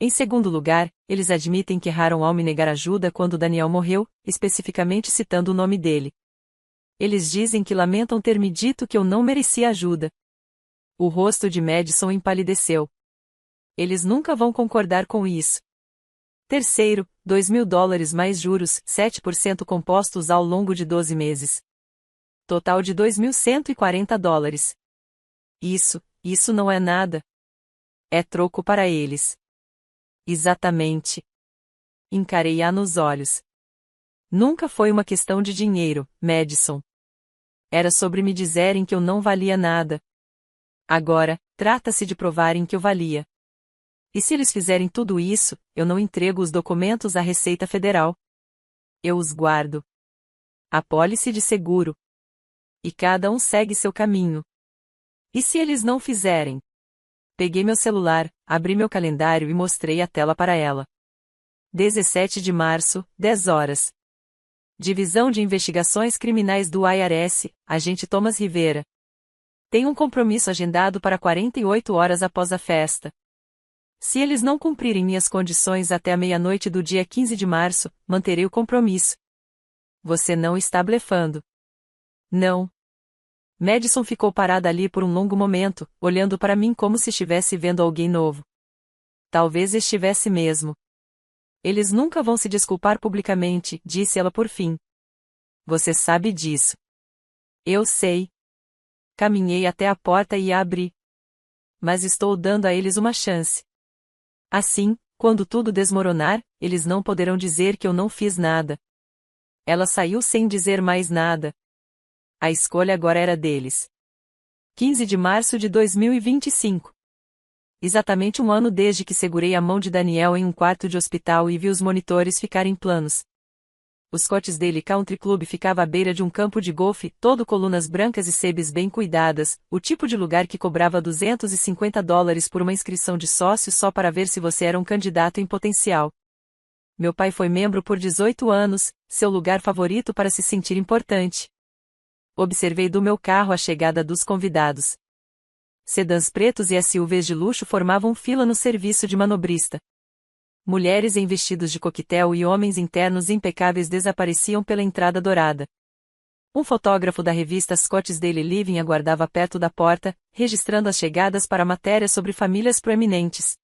A: Em segundo lugar, eles admitem que erraram ao me negar ajuda quando Daniel morreu, especificamente citando o nome dele. Eles dizem que lamentam ter me dito que eu não merecia ajuda. O rosto de Madison empalideceu. Eles nunca vão concordar com isso. Terceiro, $2.000 mais juros, 7% compostos ao longo de 12 meses. Total de $2.140. Isso não é nada. É troco para eles. Exatamente. Encarei-a nos olhos. Nunca foi uma questão de dinheiro, Madison. Era sobre me dizerem que eu não valia nada. Agora, trata-se de provarem que eu valia. E se eles fizerem tudo isso, eu não entrego os documentos à Receita Federal. Eu os guardo. Apólice de seguro. E cada um segue seu caminho. E se eles não fizerem? Peguei meu celular, abri meu calendário e mostrei a tela para ela. 17 de março, 10 horas. Divisão de Investigações Criminais do IRS, agente Thomas Rivera. Tem um compromisso agendado para 48 horas após a festa. Se eles não cumprirem minhas condições até a meia-noite do dia 15 de março, manterei o compromisso. Você não está blefando. Não. Madison ficou parada ali por um longo momento, olhando para mim como se estivesse vendo alguém novo. Talvez estivesse mesmo. Eles nunca vão se desculpar publicamente, disse ela por fim. Você sabe disso. Eu sei. Caminhei até a porta e a abri. Mas estou dando a eles uma chance. Assim, quando tudo desmoronar, eles não poderão dizer que eu não fiz nada. Ela saiu sem dizer mais nada. A escolha agora era deles. 15 de março de 2025. Exatamente um ano desde que segurei a mão de Daniel em um quarto de hospital e vi os monitores ficarem planos. O Scottsdale Country Club ficava à beira de um campo de golfe, todo colunas brancas e sebes bem cuidadas, o tipo de lugar que cobrava $250 por uma inscrição de sócio só para ver se você era um candidato em potencial. Meu pai foi membro por 18 anos, seu lugar favorito para se sentir importante. Observei do meu carro a chegada dos convidados. Sedãs pretos e SUVs de luxo formavam fila no serviço de manobrista. Mulheres em vestidos de coquetel e homens internos impecáveis desapareciam pela entrada dourada. Um fotógrafo da revista Scottsdale Living aguardava perto da porta, registrando as chegadas para matérias sobre famílias proeminentes.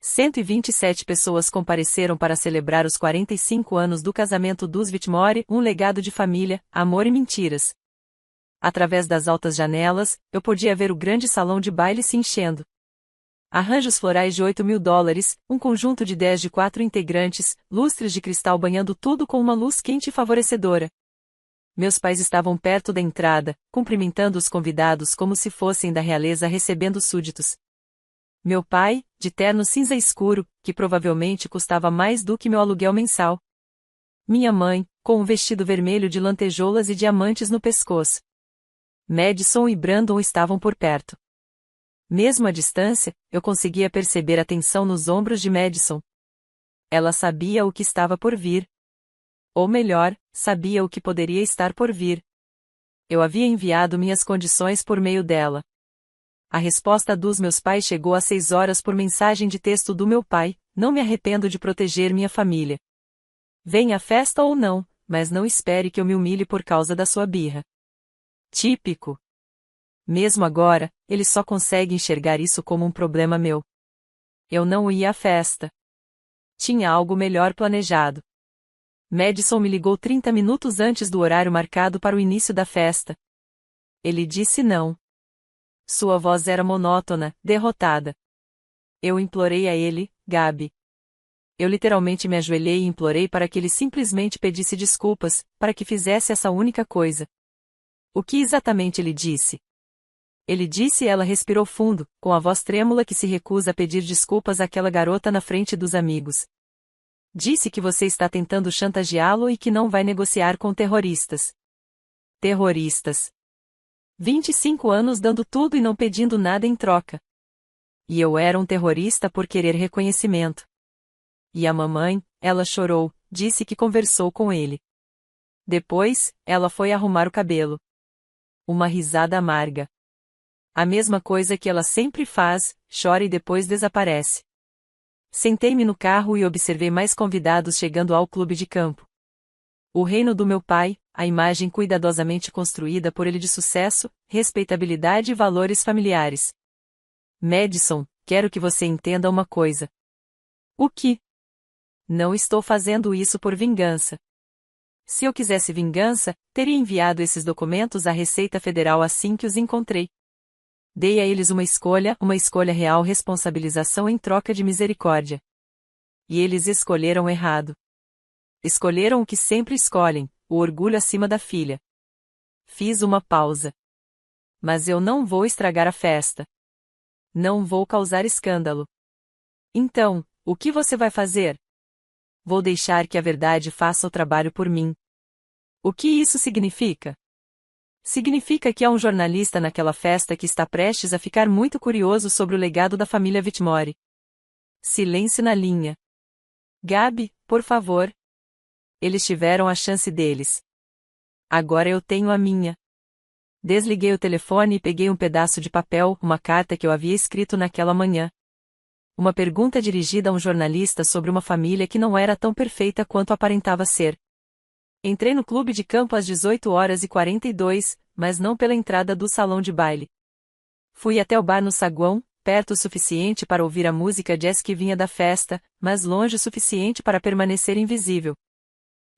A: 127 pessoas compareceram para celebrar os 45 anos do casamento dos Whitmore, um legado de família, amor e mentiras. Através das altas janelas, eu podia ver o grande salão de baile se enchendo. Arranjos florais de $8.000, um conjunto de 10 de 4 integrantes, lustres de cristal banhando tudo com uma luz quente e favorecedora. Meus pais estavam perto da entrada, cumprimentando os convidados como se fossem da realeza recebendo súditos. Meu pai, de terno cinza escuro, que provavelmente custava mais do que meu aluguel mensal. Minha mãe, com um vestido vermelho de lantejoulas e diamantes no pescoço. Madison e Brandon estavam por perto. Mesmo à distância, eu conseguia perceber a tensão nos ombros de Madison. Ela sabia o que estava por vir. Ou melhor, sabia o que poderia estar por vir. Eu havia enviado minhas condições por meio dela. A resposta dos meus pais chegou às 6 horas por mensagem de texto do meu pai: não me arrependo de proteger minha família. Venha à festa ou não, mas não espere que eu me humilhe por causa da sua birra. Típico. Mesmo agora, ele só consegue enxergar isso como um problema meu. Eu não ia à festa. Tinha algo melhor planejado. Madison me ligou 30 minutos antes do horário marcado para o início da festa. Ele disse não. Sua voz era monótona, derrotada. Eu implorei a ele, Gabi. Eu literalmente me ajoelhei e implorei para que ele simplesmente pedisse desculpas, para que fizesse essa única coisa. O que exatamente ele disse? Ele disse e ela respirou fundo, com a voz trêmula que se recusa a pedir desculpas àquela garota na frente dos amigos. Disse que você está tentando chantageá-lo e que não vai negociar com terroristas. Terroristas. 25 anos dando tudo e não pedindo nada em troca. E eu era um terrorista por querer reconhecimento. E a mamãe, ela chorou, disse que conversou com ele. Depois, ela foi arrumar o cabelo. Uma risada amarga. A mesma coisa que ela sempre faz, chora e depois desaparece. Sentei-me no carro e observei mais convidados chegando ao clube de campo. O reino do meu pai, a imagem cuidadosamente construída por ele de sucesso, respeitabilidade e valores familiares. Madison, quero que você entenda uma coisa. O que? Não estou fazendo isso por vingança. Se eu quisesse vingança, teria enviado esses documentos à Receita Federal assim que os encontrei. Dei a eles uma escolha real, responsabilização em troca de misericórdia. E eles escolheram errado. Escolheram o que sempre escolhem, o orgulho acima da filha. Fiz uma pausa. Mas eu não vou estragar a festa. Não vou causar escândalo. Então, o que você vai fazer? Vou deixar que a verdade faça o trabalho por mim. O que isso significa? Significa que há um jornalista naquela festa que está prestes a ficar muito curioso sobre o legado da família Whitmore. Silêncio na linha. Gabi, por favor. Eles tiveram a chance deles. Agora eu tenho a minha. Desliguei o telefone e peguei um pedaço de papel, uma carta que eu havia escrito naquela manhã. Uma pergunta dirigida a um jornalista sobre uma família que não era tão perfeita quanto aparentava ser. Entrei no clube de campo às 18h42, mas não pela entrada do salão de baile. Fui até o bar no saguão, perto o suficiente para ouvir a música jazz que vinha da festa, mas longe o suficiente para permanecer invisível.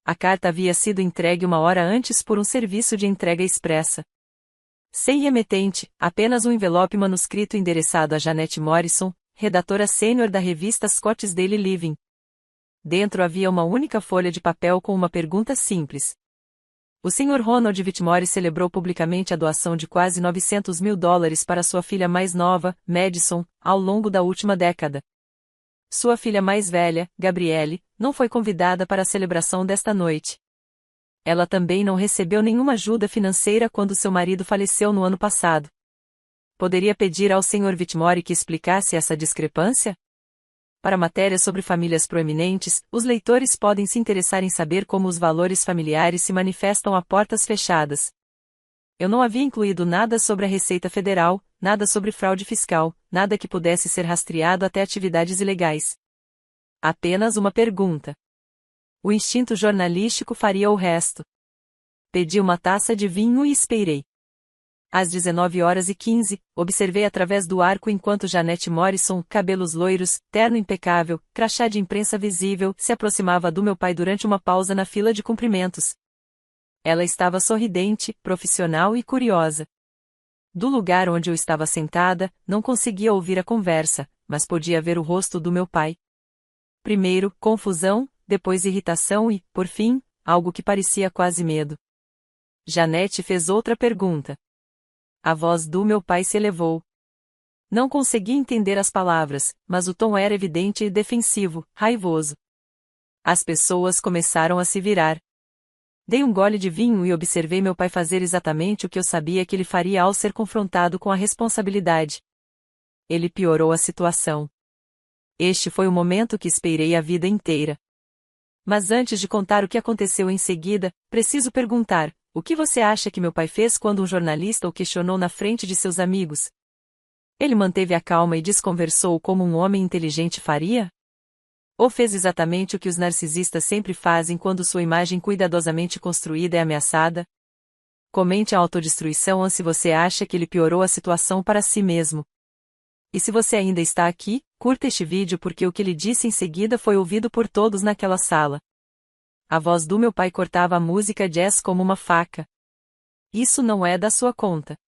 A: A carta havia sido entregue 1 hora antes por um serviço de entrega expressa. Sem remetente, apenas um envelope manuscrito endereçado a Janet Morrison, redatora sênior da revista Scott's Daily Living. Dentro havia uma única folha de papel com uma pergunta simples. O Sr. Ronald Whitmore celebrou publicamente a doação de quase $900 mil para sua filha mais nova, Madison, ao longo da última década. Sua filha mais velha, Gabrielle, não foi convidada para a celebração desta noite. Ela também não recebeu nenhuma ajuda financeira quando seu marido faleceu no ano passado. Poderia pedir ao Sr. Whitmore que explicasse essa discrepância? Para matérias sobre famílias proeminentes, os leitores podem se interessar em saber como os valores familiares se manifestam a portas fechadas. Eu não havia incluído nada sobre a Receita Federal, nada sobre fraude fiscal, nada que pudesse ser rastreado até atividades ilegais. Apenas uma pergunta. O instinto jornalístico faria o resto. Pedi uma taça de vinho e esperei. Às 19h15, observei através do arco enquanto Janet Morrison, cabelos loiros, terno impecável, crachá de imprensa visível, se aproximava do meu pai durante uma pausa na fila de cumprimentos. Ela estava sorridente, profissional e curiosa. Do lugar onde eu estava sentada, não conseguia ouvir a conversa, mas podia ver o rosto do meu pai. Primeiro, confusão, depois irritação e, por fim, algo que parecia quase medo. Janet fez outra pergunta. A voz do meu pai se elevou. Não consegui entender as palavras, mas o tom era evidente e defensivo, raivoso. As pessoas começaram a se virar. Dei um gole de vinho e observei meu pai fazer exatamente o que eu sabia que ele faria ao ser confrontado com a responsabilidade. Ele piorou a situação. Este foi o momento que esperei a vida inteira. Mas antes de contar o que aconteceu em seguida, preciso perguntar: o que você acha que meu pai fez quando um jornalista o questionou na frente de seus amigos? Ele manteve a calma e desconversou como um homem inteligente faria? Ou fez exatamente o que os narcisistas sempre fazem quando sua imagem cuidadosamente construída é ameaçada? Comente a autodestruição ou se você acha que ele piorou a situação para si mesmo. E se você ainda está aqui, curta este vídeo porque o que ele disse em seguida foi ouvido por todos naquela sala. A voz do meu pai cortava a música jazz como uma faca. Isso não é da sua conta.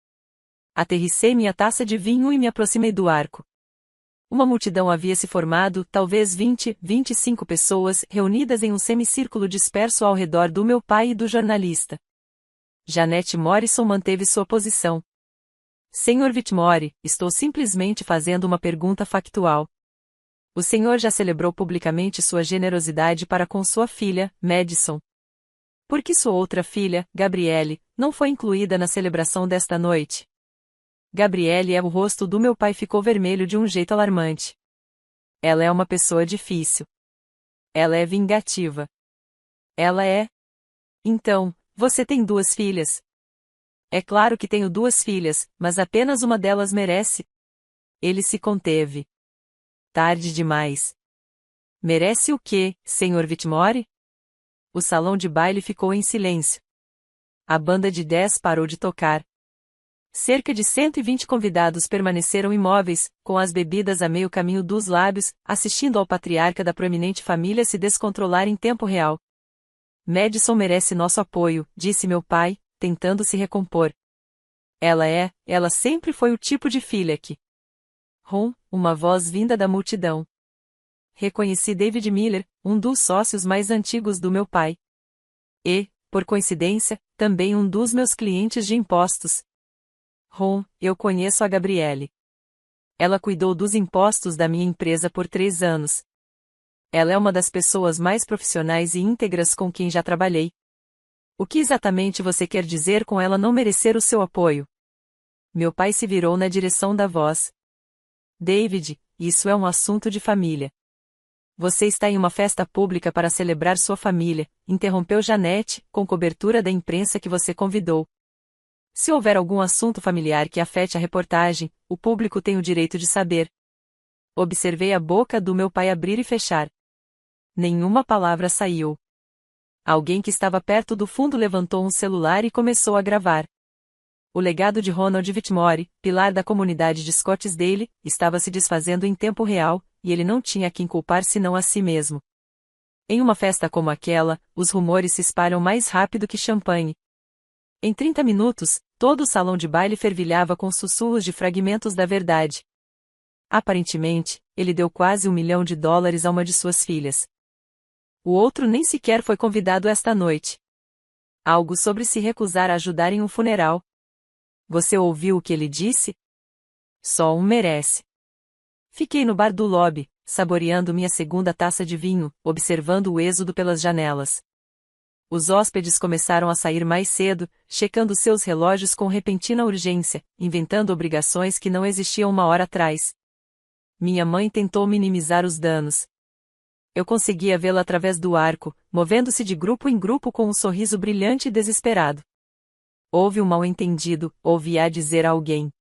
A: Aterrissei minha taça de vinho e me aproximei do arco. Uma multidão havia se formado, talvez 20, 25 pessoas, reunidas em um semicírculo disperso ao redor do meu pai e do jornalista. Janet Morrison manteve sua posição. Sr. Whitmore, estou simplesmente fazendo uma pergunta factual. O senhor já celebrou publicamente sua generosidade para com sua filha, Madison. Por que sua outra filha, Gabriele, não foi incluída na celebração desta noite? Gabriele o rosto do meu pai ficou vermelho de um jeito alarmante. Ela é uma pessoa difícil. Ela é vingativa. Ela é. Então, você tem duas filhas? É claro que tenho duas filhas, mas apenas uma delas merece. Ele se conteve. Tarde demais. Merece o quê, Sr. Whitmore? O salão de baile ficou em silêncio. A banda de 10 parou de tocar. Cerca de 120 convidados permaneceram imóveis, com as bebidas a meio caminho dos lábios, assistindo ao patriarca da proeminente família se descontrolar em tempo real. Madison merece nosso apoio, disse meu pai, tentando se recompor. Ela sempre foi o tipo de filha que... Uma voz vinda da multidão. Reconheci David Miller, um dos sócios mais antigos do meu pai. E, por coincidência, também um dos meus clientes de impostos. Eu conheço a Gabriele. Ela cuidou dos impostos da minha empresa por 3 anos. Ela é uma das pessoas mais profissionais e íntegras com quem já trabalhei. O que exatamente você quer dizer com ela não merecer o seu apoio? Meu pai se virou na direção da voz. David, isso é um assunto de família. Você está em uma festa pública para celebrar sua família, interrompeu Janete, com cobertura da imprensa que você convidou. Se houver algum assunto familiar que afete a reportagem, o público tem o direito de saber. Observei a boca do meu pai abrir e fechar. Nenhuma palavra saiu. Alguém que estava perto do fundo levantou um celular e começou a gravar. O legado de Ronald Whitmore, pilar da comunidade de Scottsdale, estava se desfazendo em tempo real, e ele não tinha a quem culpar senão a si mesmo. Em uma festa como aquela, os rumores se espalham mais rápido que champanhe. Em 30 minutos, todo o salão de baile fervilhava com sussurros de fragmentos da verdade. Aparentemente, ele deu quase $1 milhão a uma de suas filhas. O outro nem sequer foi convidado esta noite. Algo sobre se recusar a ajudar em um funeral. Você ouviu o que ele disse? Só um merece. Fiquei no bar do lobby, saboreando minha segunda taça de vinho, observando o êxodo pelas janelas. Os hóspedes começaram a sair mais cedo, checando seus relógios com repentina urgência, inventando obrigações que não existiam uma hora atrás. Minha mãe tentou minimizar os danos. Eu conseguia vê-la através do arco, movendo-se de grupo em grupo com um sorriso brilhante e desesperado. Houve um mal-entendido, ouvi-a dizer a alguém.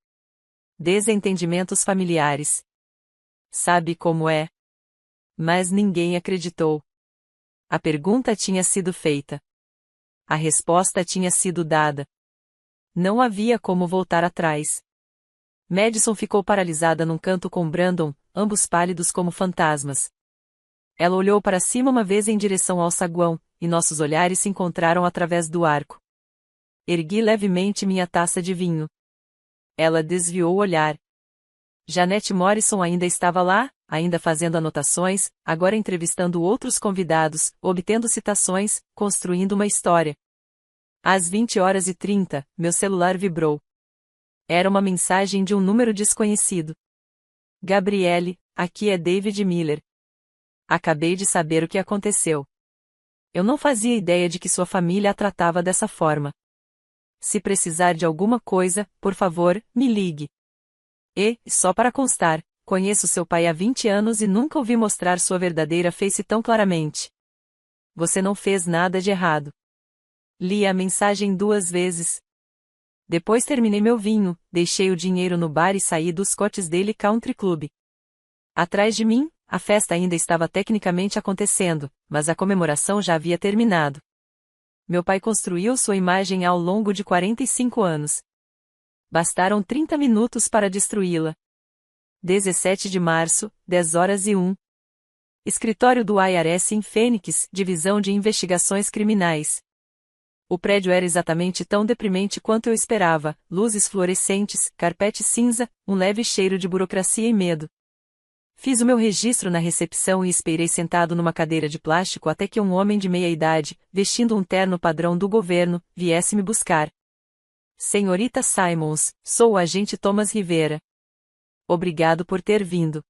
A: Desentendimentos familiares. Sabe como é? Mas ninguém acreditou. A pergunta tinha sido feita. A resposta tinha sido dada. Não havia como voltar atrás. Madison ficou paralisada num canto com Brandon, ambos pálidos como fantasmas. Ela olhou para cima uma vez em direção ao saguão, e nossos olhares se encontraram através do arco. Ergui levemente minha taça de vinho. Ela desviou o olhar. Janete Morrison ainda estava lá, ainda fazendo anotações, agora entrevistando outros convidados, obtendo citações, construindo uma história. Às 20h30, meu celular vibrou. Era uma mensagem de um número desconhecido. Gabriele, aqui é David Miller. Acabei de saber o que aconteceu. Eu não fazia ideia de que sua família a tratava dessa forma. Se precisar de alguma coisa, por favor, me ligue. E, só para constar, conheço seu pai há 20 anos e nunca o vi mostrar sua verdadeira face tão claramente. Você não fez nada de errado. Li a mensagem 2 vezes. Depois terminei meu vinho, deixei o dinheiro no bar e saí do Scottsdale Country Club. Atrás de mim, a festa ainda estava tecnicamente acontecendo, mas a comemoração já havia terminado. Meu pai construiu sua imagem ao longo de 45 anos. Bastaram 30 minutos para destruí-la. 17 de março, 10h01. Escritório do IRS em Phoenix, Divisão de Investigações Criminais. O prédio era exatamente tão deprimente quanto eu esperava, luzes fluorescentes, carpete cinza, um leve cheiro de burocracia e medo. Fiz o meu registro na recepção e esperei sentado numa cadeira de plástico até que um homem de meia idade, vestindo um terno padrão do governo, viesse me buscar. Senhorita Simons, sou o agente Thomas Rivera. Obrigado por ter vindo.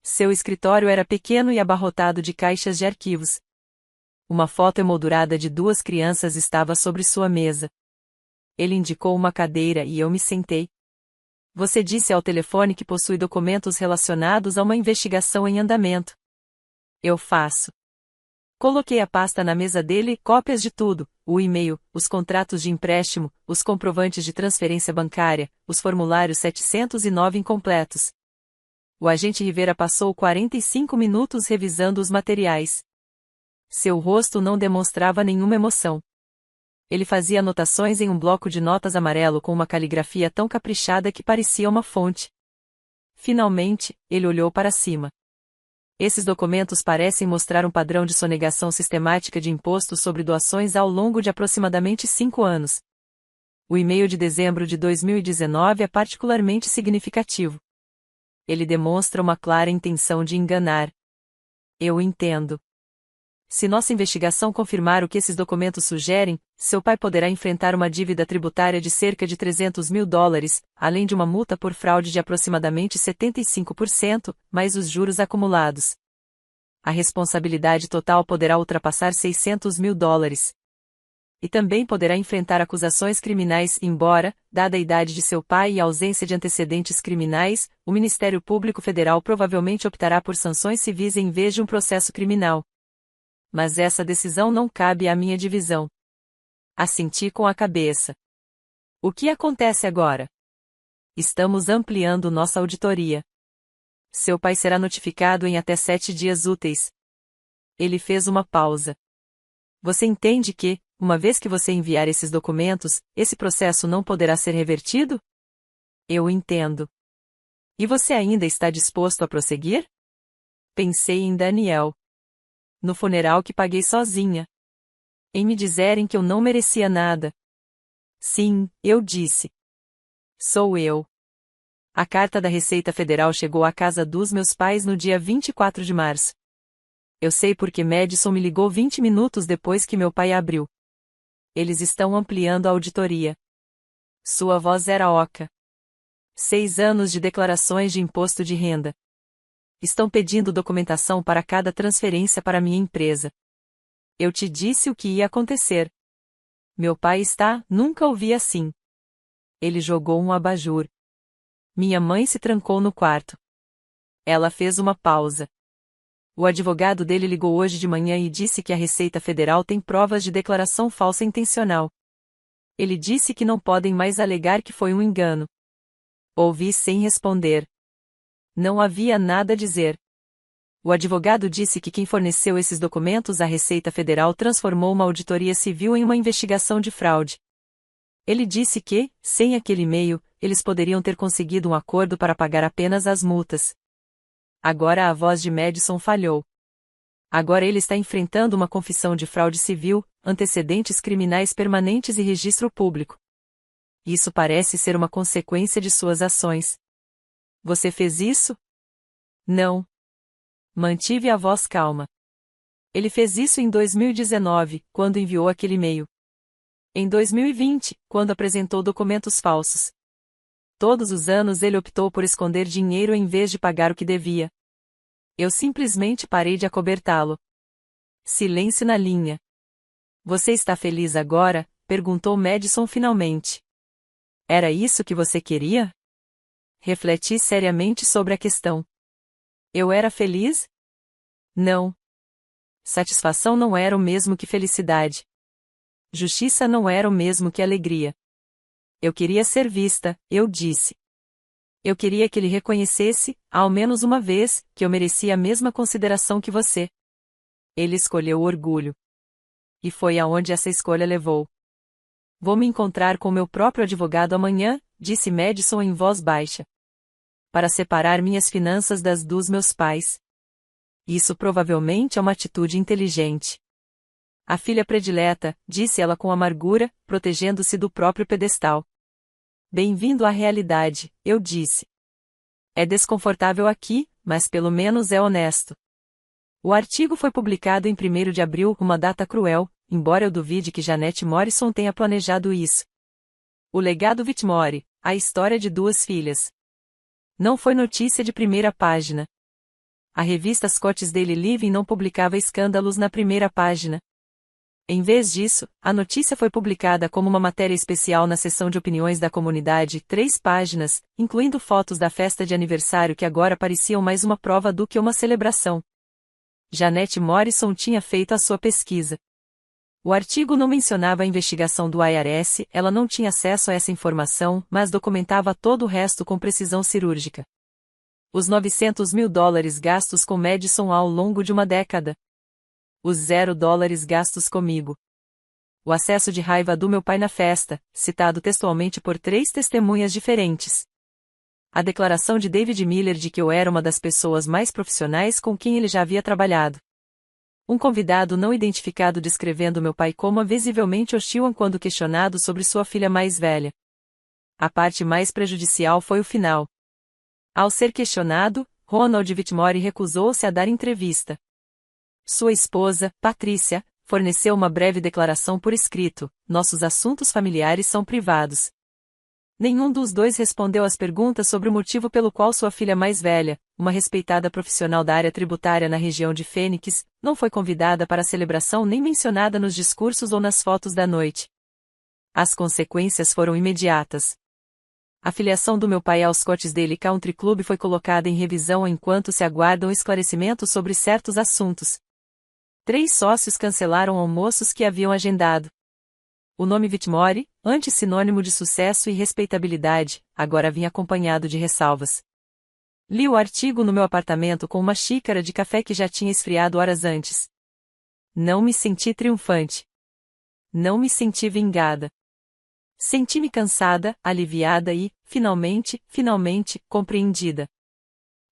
A: Seu escritório era pequeno e abarrotado de caixas de arquivos. Uma foto emoldurada de duas crianças estava sobre sua mesa. Ele indicou uma cadeira e eu me sentei. Você disse ao telefone que possui documentos relacionados a uma investigação em andamento. Eu faço. Coloquei a pasta na mesa dele, cópias de tudo, o e-mail, os contratos de empréstimo, os comprovantes de transferência bancária, os formulários 709 incompletos. O agente Rivera passou 45 minutos revisando os materiais. Seu rosto não demonstrava nenhuma emoção. Ele fazia anotações em um bloco de notas amarelo com uma caligrafia tão caprichada que parecia uma fonte. Finalmente, ele olhou para cima. Esses documentos parecem mostrar um padrão de sonegação sistemática de imposto sobre doações ao longo de aproximadamente 5 anos. O e-mail de dezembro de 2019 é particularmente significativo. Ele demonstra uma clara intenção de enganar. Eu entendo. Se nossa investigação confirmar o que esses documentos sugerem, seu pai poderá enfrentar uma dívida tributária de cerca de US$ 300 mil, além de uma multa por fraude de aproximadamente 75%, mais os juros acumulados. A responsabilidade total poderá ultrapassar US$ 600 mil. E também poderá enfrentar acusações criminais, embora, dada a idade de seu pai e a ausência de antecedentes criminais, o Ministério Público Federal provavelmente optará por sanções civis em vez de um processo criminal. Mas essa decisão não cabe à minha divisão. Assenti com a cabeça. O que acontece agora? Estamos ampliando nossa auditoria. Seu pai será notificado em até 7 dias úteis. Ele fez uma pausa. Você entende que, uma vez que você enviar esses documentos, esse processo não poderá ser revertido? Eu entendo. E você ainda está disposto a prosseguir? Pensei em Daniel. No funeral que paguei sozinha. Em me dizerem que eu não merecia nada. Sim, eu disse. Sou eu. A carta da Receita Federal chegou à casa dos meus pais no dia 24 de março. Eu sei porque Madison me ligou 20 minutos depois que meu pai abriu. Eles estão ampliando a auditoria. Sua voz era oca. 6 anos de declarações de imposto de renda. Estão pedindo documentação para cada transferência para minha empresa. Eu te disse o que ia acontecer. Meu pai nunca ouvi assim. Ele jogou um abajur. Minha mãe se trancou no quarto. Ela fez uma pausa. O advogado dele ligou hoje de manhã e disse que a Receita Federal tem provas de declaração falsa intencional. Ele disse que não podem mais alegar que foi um engano. Ouvi sem responder. Não havia nada a dizer. O advogado disse que quem forneceu esses documentos à Receita Federal transformou uma auditoria civil em uma investigação de fraude. Ele disse que, sem aquele e-mail, eles poderiam ter conseguido um acordo para pagar apenas as multas. Agora a voz de Madison falhou. Agora ele está enfrentando uma confissão de fraude civil, antecedentes criminais permanentes e registro público. Isso parece ser uma consequência de suas ações. Você fez isso? Não. Mantive a voz calma. Ele fez isso em 2019, quando enviou aquele e-mail. Em 2020, quando apresentou documentos falsos. Todos os anos ele optou por esconder dinheiro em vez de pagar o que devia. Eu simplesmente parei de acobertá-lo. Silêncio na linha. Você está feliz agora? Perguntou Madison finalmente. Era isso que você queria? Refleti seriamente sobre a questão. Eu era feliz? Não. Satisfação não era o mesmo que felicidade. Justiça não era o mesmo que alegria. Eu queria ser vista, eu disse. Eu queria que ele reconhecesse, ao menos uma vez, que eu merecia a mesma consideração que você. Ele escolheu o orgulho. E foi aonde essa escolha levou. Vou me encontrar com meu próprio advogado amanhã, disse Madison em voz baixa. Para separar minhas finanças das dos meus pais. Isso provavelmente é uma atitude inteligente. A filha predileta, disse ela com amargura, protegendo-se do próprio pedestal. Bem-vindo à realidade, eu disse. É desconfortável aqui, mas pelo menos é honesto. O artigo foi publicado em 1º de abril, uma data cruel, embora eu duvide que Janet Morrison tenha planejado isso. O legado Whitmore, a história de 2 filhas. Não foi notícia de primeira página. A revista Scott's Daily Living não publicava escândalos na primeira página. Em vez disso, a notícia foi publicada como uma matéria especial na seção de opiniões da comunidade, 3 páginas, incluindo fotos da festa de aniversário que agora pareciam mais uma prova do que uma celebração. Janette Morrison tinha feito a sua pesquisa. O artigo não mencionava a investigação do IRS, ela não tinha acesso a essa informação, mas documentava todo o resto com precisão cirúrgica. Os 900 mil dólares gastos com Madison ao longo de uma década. Os $0 gastos comigo. O acesso de raiva do meu pai na festa, citado textualmente por 3 testemunhas diferentes. A declaração de David Miller de que eu era uma das pessoas mais profissionais com quem ele já havia trabalhado. Um convidado não identificado descrevendo meu pai como visivelmente hostil quando questionado sobre sua filha mais velha. A parte mais prejudicial foi o final. Ao ser questionado, Ronald Whitmore recusou-se a dar entrevista. Sua esposa, Patrícia, forneceu uma breve declaração por escrito: nossos assuntos familiares são privados. Nenhum dos dois respondeu às perguntas sobre o motivo pelo qual sua filha mais velha, uma respeitada profissional da área tributária na região de Phoenix, não foi convidada para a celebração nem mencionada nos discursos ou nas fotos da noite. As consequências foram imediatas. A filiação do meu pai ao Scottsdale Country Club foi colocada em revisão enquanto se aguardam esclarecimentos sobre certos assuntos. 3 sócios cancelaram almoços que haviam agendado. O nome Whitmore, antes sinônimo de sucesso e respeitabilidade, agora vinha acompanhado de ressalvas. Li o artigo no meu apartamento com uma xícara de café que já tinha esfriado horas antes. Não me senti triunfante. Não me senti vingada. Senti-me cansada, aliviada e, finalmente, compreendida.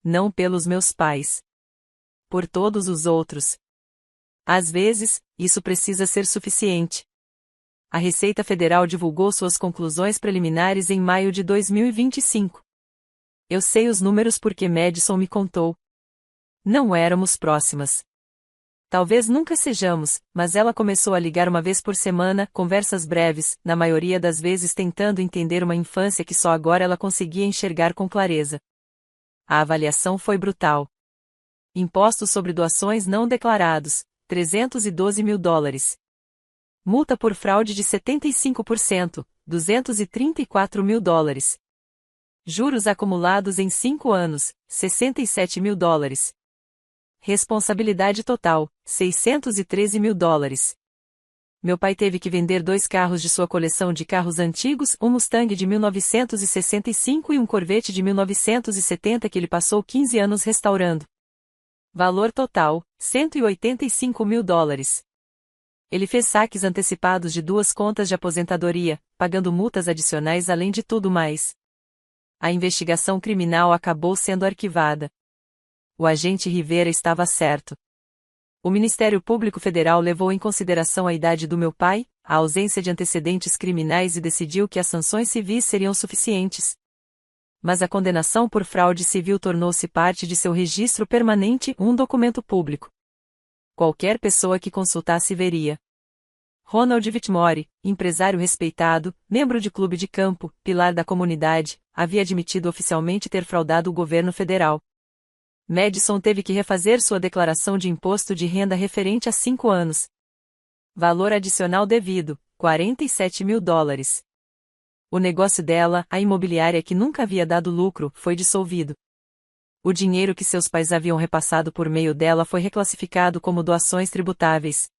A: Não pelos meus pais. Por todos os outros. Às vezes, isso precisa ser suficiente. A Receita Federal divulgou suas conclusões preliminares em maio de 2025. Eu sei os números porque Madison me contou. Não éramos próximas. Talvez nunca sejamos, mas ela começou a ligar uma vez por semana, conversas breves, na maioria das vezes tentando entender uma infância que só agora ela conseguia enxergar com clareza. A avaliação foi brutal. Impostos sobre doações não declarados, $312 mil. Multa por fraude de 75%, $234 mil. Juros acumulados em 5 anos, $67 mil. Responsabilidade total, $613 mil. Meu pai teve que vender 2 carros de sua coleção de carros antigos, um Mustang de 1965 e um Corvette de 1970 que ele passou 15 anos restaurando. Valor total, $185 mil. Ele fez saques antecipados de 2 contas de aposentadoria, pagando multas adicionais além de tudo mais. A investigação criminal acabou sendo arquivada. O agente Rivera estava certo. O Ministério Público Federal levou em consideração a idade do meu pai, a ausência de antecedentes criminais e decidiu que as sanções civis seriam suficientes. Mas a condenação por fraude civil tornou-se parte de seu registro permanente, um documento público. Qualquer pessoa que consultasse veria. Ronald Whitmore, empresário respeitado, membro de clube de campo, pilar da comunidade, havia admitido oficialmente ter fraudado o governo federal. Madison teve que refazer sua declaração de imposto de renda referente a 5 anos. Valor adicional devido, $47 mil. O negócio dela, a imobiliária que nunca havia dado lucro, foi dissolvido. O dinheiro que seus pais haviam repassado por meio dela foi reclassificado como doações tributáveis.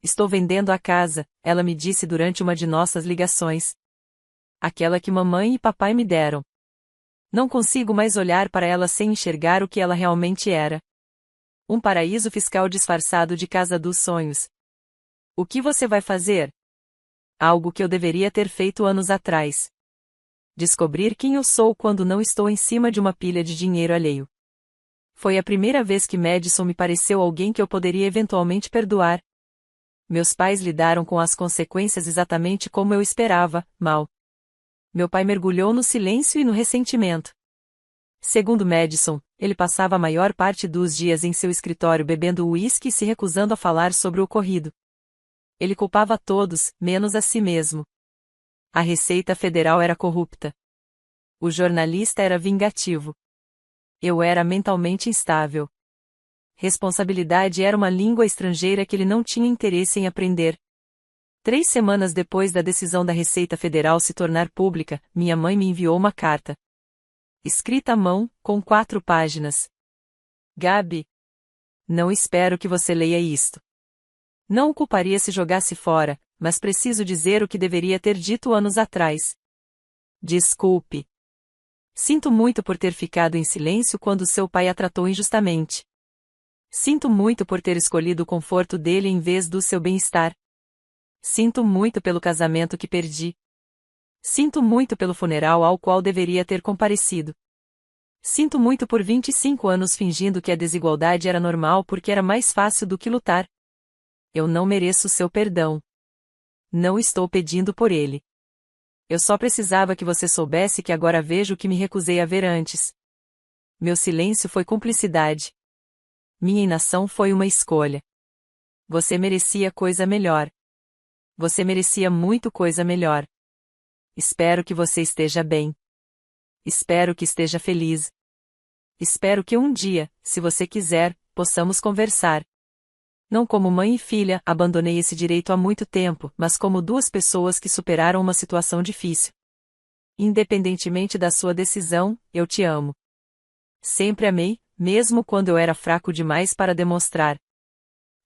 A: Estou vendendo a casa, ela me disse durante uma de nossas ligações. Aquela que mamãe e papai me deram. Não consigo mais olhar para ela sem enxergar o que ela realmente era. Um paraíso fiscal disfarçado de casa dos sonhos. O que você vai fazer? Algo que eu deveria ter feito anos atrás. Descobrir quem eu sou quando não estou em cima de uma pilha de dinheiro alheio. Foi a primeira vez que Madison me pareceu alguém que eu poderia eventualmente perdoar. Meus pais lidaram com as consequências exatamente como eu esperava, mal. Meu pai mergulhou no silêncio e no ressentimento. Segundo Madison, ele passava a maior parte dos dias em seu escritório bebendo uísque e se recusando a falar sobre o ocorrido. Ele culpava a todos, menos a si mesmo. A Receita Federal era corrupta. O jornalista era vingativo. Eu era mentalmente instável. Responsabilidade era uma língua estrangeira que ele não tinha interesse em aprender. 3 semanas depois da decisão da Receita Federal se tornar pública, minha mãe me enviou uma carta. Escrita à mão, com 4 páginas. Gabi, não espero que você leia isto. Não o culparia se jogasse fora, mas preciso dizer o que deveria ter dito anos atrás. Desculpe. Sinto muito por ter ficado em silêncio quando seu pai a tratou injustamente. Sinto muito por ter escolhido o conforto dele em vez do seu bem-estar. Sinto muito pelo casamento que perdi. Sinto muito pelo funeral ao qual deveria ter comparecido. Sinto muito por 25 anos fingindo que a desigualdade era normal porque era mais fácil do que lutar. Eu não mereço seu perdão. Não estou pedindo por ele. Eu só precisava que você soubesse que agora vejo o que me recusei a ver antes. Meu silêncio foi cumplicidade. Minha inação foi uma escolha. Você merecia coisa melhor. Você merecia muito coisa melhor. Espero que você esteja bem. Espero que esteja feliz. Espero que um dia, se você quiser, possamos conversar. Não como mãe e filha, abandonei esse direito há muito tempo, mas como 2 pessoas que superaram uma situação difícil. Independentemente da sua decisão, eu te amo. Sempre amei, mesmo quando eu era fraco demais para demonstrar.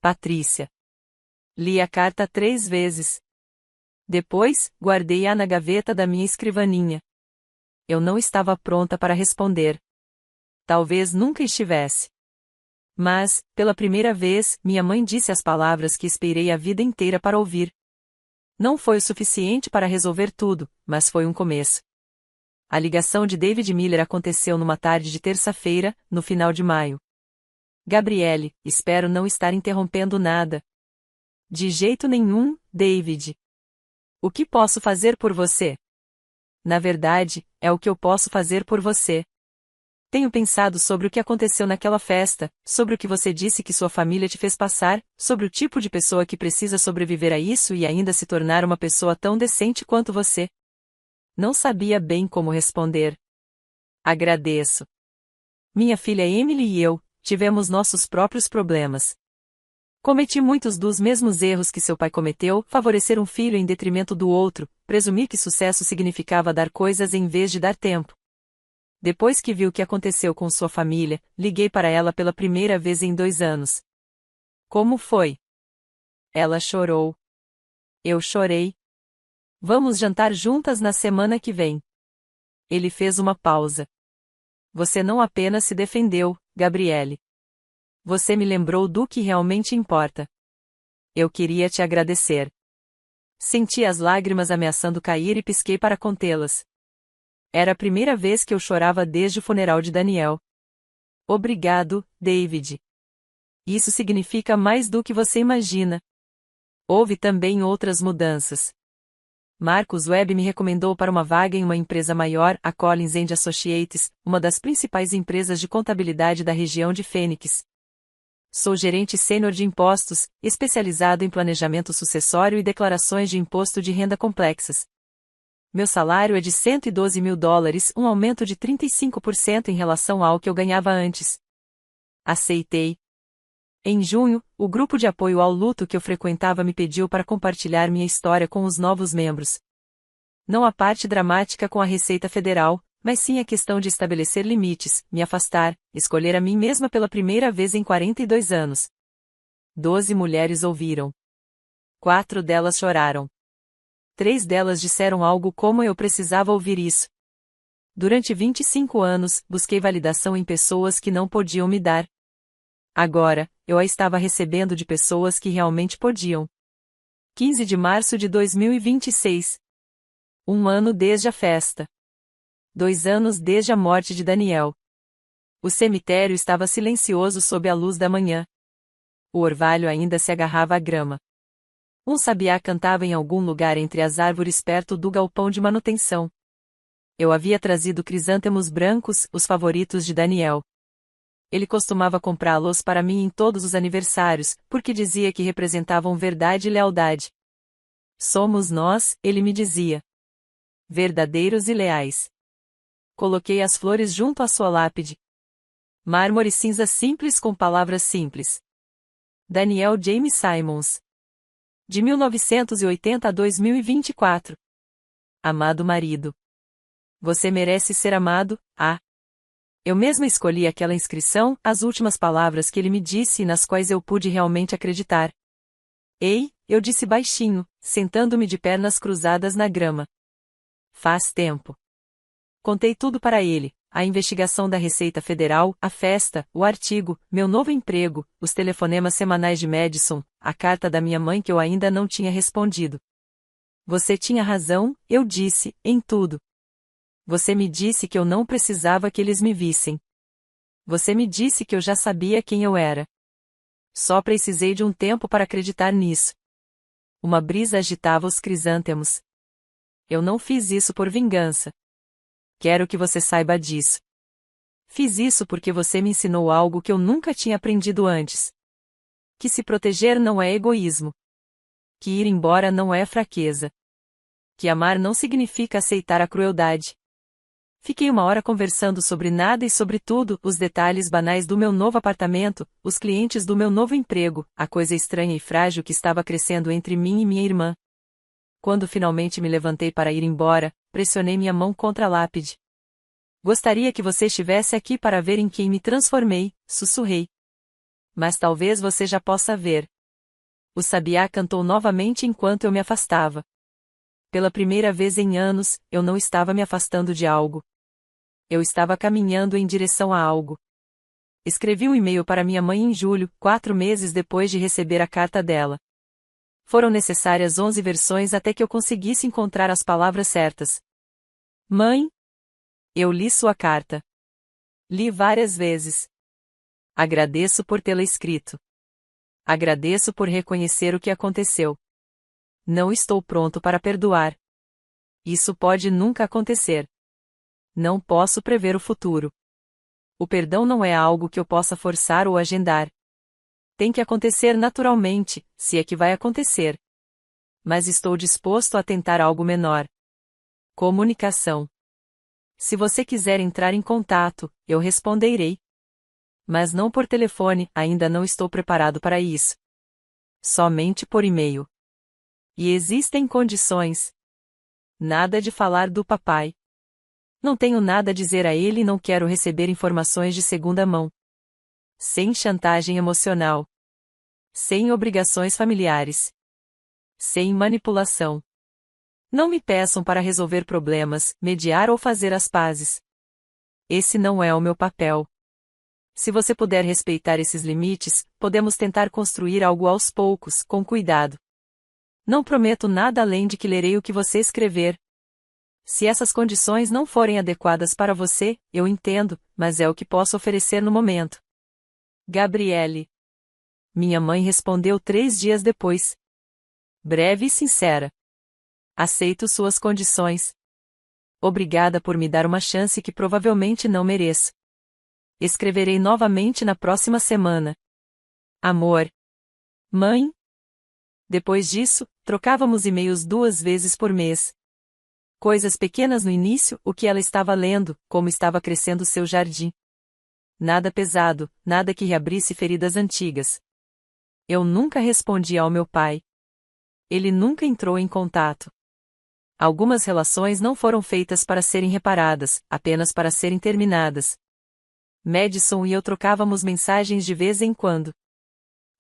A: Patrícia. Li a carta 3 vezes. Depois, guardei-a na gaveta da minha escrivaninha. Eu não estava pronta para responder. Talvez nunca estivesse. Mas, pela primeira vez, minha mãe disse as palavras que esperei a vida inteira para ouvir. Não foi o suficiente para resolver tudo, mas foi um começo. A ligação de David Miller aconteceu numa tarde de terça-feira, no final de maio. Gabriele, espero não estar interrompendo nada. De jeito nenhum, David. O que posso fazer por você? Na verdade, é o que eu posso fazer por você. Tenho pensado sobre o que aconteceu naquela festa, sobre o que você disse que sua família te fez passar, sobre o tipo de pessoa que precisa sobreviver a isso e ainda se tornar uma pessoa tão decente quanto você. Não sabia bem como responder. Agradeço. Minha filha Emily e eu tivemos nossos próprios problemas. Cometi muitos dos mesmos erros que seu pai cometeu, favorecer um filho em detrimento do outro, presumir que sucesso significava dar coisas em vez de dar tempo. Depois que vi o que aconteceu com sua família, liguei para ela pela primeira vez em 2 anos. Como foi? Ela chorou. Eu chorei. Vamos jantar juntas na semana que vem. Ele fez uma pausa. Você não apenas se defendeu, Gabriele. Você me lembrou do que realmente importa. Eu queria te agradecer. Senti as lágrimas ameaçando cair e pisquei para contê-las. Era a primeira vez que eu chorava desde o funeral de Daniel. Obrigado, David. Isso significa mais do que você imagina. Houve também outras mudanças. Marcus Webb me recomendou para uma vaga em uma empresa maior, a Collins & Associates, uma das principais empresas de contabilidade da região de Phoenix. Sou gerente sênior de impostos, especializado em planejamento sucessório e declarações de imposto de renda complexas. Meu salário é de $112 mil, um aumento de 35% em relação ao que eu ganhava antes. Aceitei. Em junho, o grupo de apoio ao luto que eu frequentava me pediu para compartilhar minha história com os novos membros. Não a parte dramática com a Receita Federal, mas sim a questão de estabelecer limites, me afastar, escolher a mim mesma pela primeira vez em 42 anos. 12 mulheres ouviram. 4 delas choraram. 3 delas disseram algo como eu precisava ouvir isso. Durante 25 anos, busquei validação em pessoas que não podiam me dar. Agora, eu a estava recebendo de pessoas que realmente podiam. 15 de março de 2026. 1 ano desde a festa. 2 anos desde a morte de Daniel. O cemitério estava silencioso sob a luz da manhã. O orvalho ainda se agarrava à grama. Um sabiá cantava em algum lugar entre as árvores perto do galpão de manutenção. Eu havia trazido crisântemos brancos, os favoritos de Daniel. Ele costumava comprá-los para mim em todos os aniversários, porque dizia que representavam verdade e lealdade. Somos nós, ele me dizia. Verdadeiros e leais. Coloquei as flores junto à sua lápide. Mármore cinza simples com palavras simples. Daniel James Simons. De 1980 a 2024. Amado marido. Você merece ser amado, ah. Eu mesma escolhi aquela inscrição, as últimas palavras que ele me disse e nas quais eu pude realmente acreditar. Ei, eu disse baixinho, sentando-me de pernas cruzadas na grama. Faz tempo. Contei tudo para ele, a investigação da Receita Federal, a festa, o artigo, meu novo emprego, os telefonemas semanais de Madison, a carta da minha mãe que eu ainda não tinha respondido. Você tinha razão, eu disse, em tudo. Você me disse que eu não precisava que eles me vissem. Você me disse que eu já sabia quem eu era. Só precisei de um tempo para acreditar nisso. Uma brisa agitava os crisântemos. Eu não fiz isso por vingança. Quero que você saiba disso. Fiz isso porque você me ensinou algo que eu nunca tinha aprendido antes. Que se proteger não é egoísmo. Que ir embora não é fraqueza. Que amar não significa aceitar a crueldade. Fiquei uma hora conversando sobre nada e sobre tudo, os detalhes banais do meu novo apartamento, os clientes do meu novo emprego, a coisa estranha e frágil que estava crescendo entre mim e minha irmã. Quando finalmente me levantei para ir embora, pressionei minha mão contra a lápide. Gostaria que você estivesse aqui para ver em quem me transformei, sussurrei. Mas talvez você já possa ver. O sabiá cantou novamente enquanto eu me afastava. Pela primeira vez em anos, eu não estava me afastando de algo. Eu estava caminhando em direção a algo. Escrevi um e-mail para minha mãe em julho, 4 meses depois de receber a carta dela. Foram necessárias 11 versões até que eu conseguisse encontrar as palavras certas. Mãe? Eu li sua carta. Li várias vezes. Agradeço por tê-la escrito. Agradeço por reconhecer o que aconteceu. Não estou pronto para perdoar. Isso pode nunca acontecer. Não posso prever o futuro. O perdão não é algo que eu possa forçar ou agendar. Tem que acontecer naturalmente, se é que vai acontecer. Mas estou disposto a tentar algo menor. Comunicação. Se você quiser entrar em contato, eu responderei. Mas não por telefone, ainda não estou preparado para isso. Somente por e-mail. E existem condições. Nada de falar do papai. Não tenho nada a dizer a ele e não quero receber informações de segunda mão. Sem chantagem emocional. Sem obrigações familiares. Sem manipulação. Não me peçam para resolver problemas, mediar ou fazer as pazes. Esse não é o meu papel. Se você puder respeitar esses limites, podemos tentar construir algo aos poucos, com cuidado. Não prometo nada além de que lerei o que você escrever. Se essas condições não forem adequadas para você, eu entendo, mas é o que posso oferecer no momento. Gabriele. Minha mãe respondeu 3 dias depois. Breve e sincera. Aceito suas condições. Obrigada por me dar uma chance que provavelmente não mereço. Escreverei novamente na próxima semana. Amor. Mãe? Depois disso, trocávamos e-mails 2 vezes por mês. Coisas pequenas no início, o que ela estava lendo, como estava crescendo seu jardim. Nada pesado, nada que reabrisse feridas antigas. Eu nunca respondi ao meu pai. Ele nunca entrou em contato. Algumas relações não foram feitas para serem reparadas, apenas para serem terminadas. Madison e eu trocávamos mensagens de vez em quando.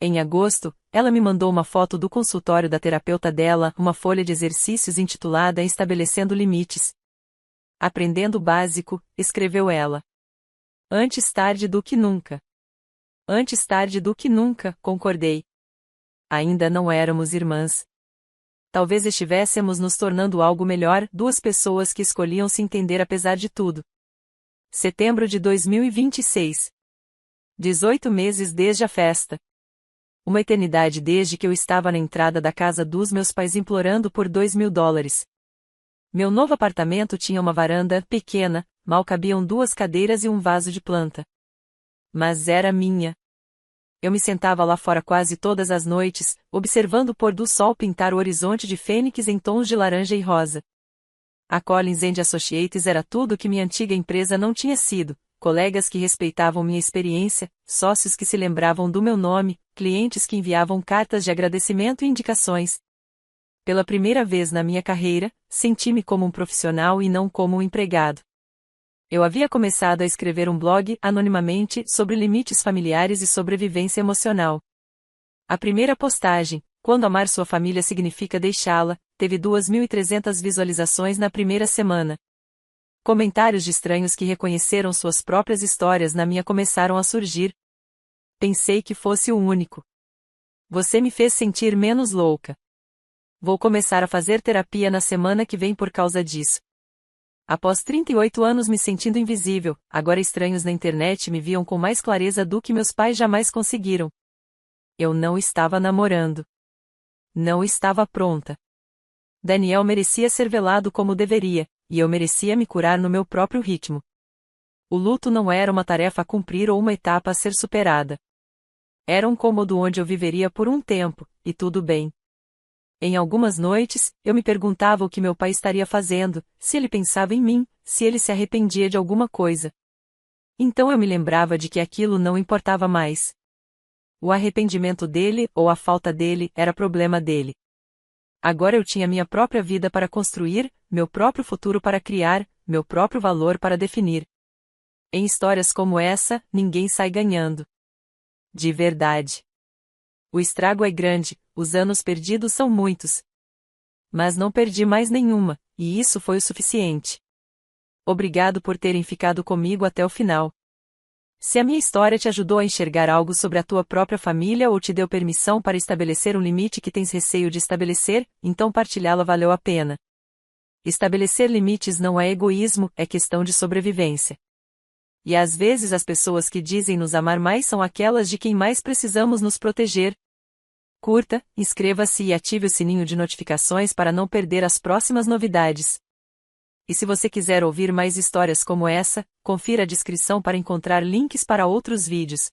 A: Em agosto, ela me mandou uma foto do consultório da terapeuta dela, uma folha de exercícios intitulada Estabelecendo Limites. Aprendendo o básico, escreveu ela. Antes tarde do que nunca. Antes tarde do que nunca, concordei. Ainda não éramos irmãs. Talvez estivéssemos nos tornando algo melhor, 2 pessoas que escolhiam se entender apesar de tudo. Setembro de 2026. 18 meses desde a festa. Uma eternidade desde que eu estava na entrada da casa dos meus pais implorando por $2.000. Meu novo apartamento tinha uma varanda pequena, mal cabiam 2 cadeiras e um vaso de planta. Mas era minha. Eu me sentava lá fora quase todas as noites, observando o pôr do sol pintar o horizonte de fênix em tons de laranja e rosa. A Collins & Associates era tudo o que minha antiga empresa não tinha sido, colegas que respeitavam minha experiência, sócios que se lembravam do meu nome, clientes que enviavam cartas de agradecimento e indicações. Pela primeira vez na minha carreira, senti-me como um profissional e não como um empregado. Eu havia começado a escrever um blog, anonimamente, sobre limites familiares e sobrevivência emocional. A primeira postagem, Quando amar sua família significa deixá-la, teve 2.300 visualizações na primeira semana. Comentários de estranhos que reconheceram suas próprias histórias na minha começaram a surgir. Pensei que fosse o único. Você me fez sentir menos louca. Vou começar a fazer terapia na semana que vem por causa disso. Após 38 anos me sentindo invisível, agora estranhos na internet me viam com mais clareza do que meus pais jamais conseguiram. Eu não estava namorando. Não estava pronta. Daniel merecia ser velado como deveria, e eu merecia me curar no meu próprio ritmo. O luto não era uma tarefa a cumprir ou uma etapa a ser superada. Era um cômodo onde eu viveria por um tempo, e tudo bem. Em algumas noites, eu me perguntava o que meu pai estaria fazendo, se ele pensava em mim, se ele se arrependia de alguma coisa. Então eu me lembrava de que aquilo não importava mais. O arrependimento dele, ou a falta dele, era problema dele. Agora eu tinha minha própria vida para construir, meu próprio futuro para criar, meu próprio valor para definir. Em histórias como essa, ninguém sai ganhando. De verdade. O estrago é grande, os anos perdidos são muitos. Mas não perdi mais nenhuma, e isso foi o suficiente. Obrigado por terem ficado comigo até o final. Se a minha história te ajudou a enxergar algo sobre a tua própria família ou te deu permissão para estabelecer um limite que tens receio de estabelecer, então partilhá-la valeu a pena. Estabelecer limites não é egoísmo, é questão de sobrevivência. E às vezes as pessoas que dizem nos amar mais são aquelas de quem mais precisamos nos proteger. Curta, inscreva-se e ative o sininho de notificações para não perder as próximas novidades. E se você quiser ouvir mais histórias como essa, confira a descrição para encontrar links para outros vídeos.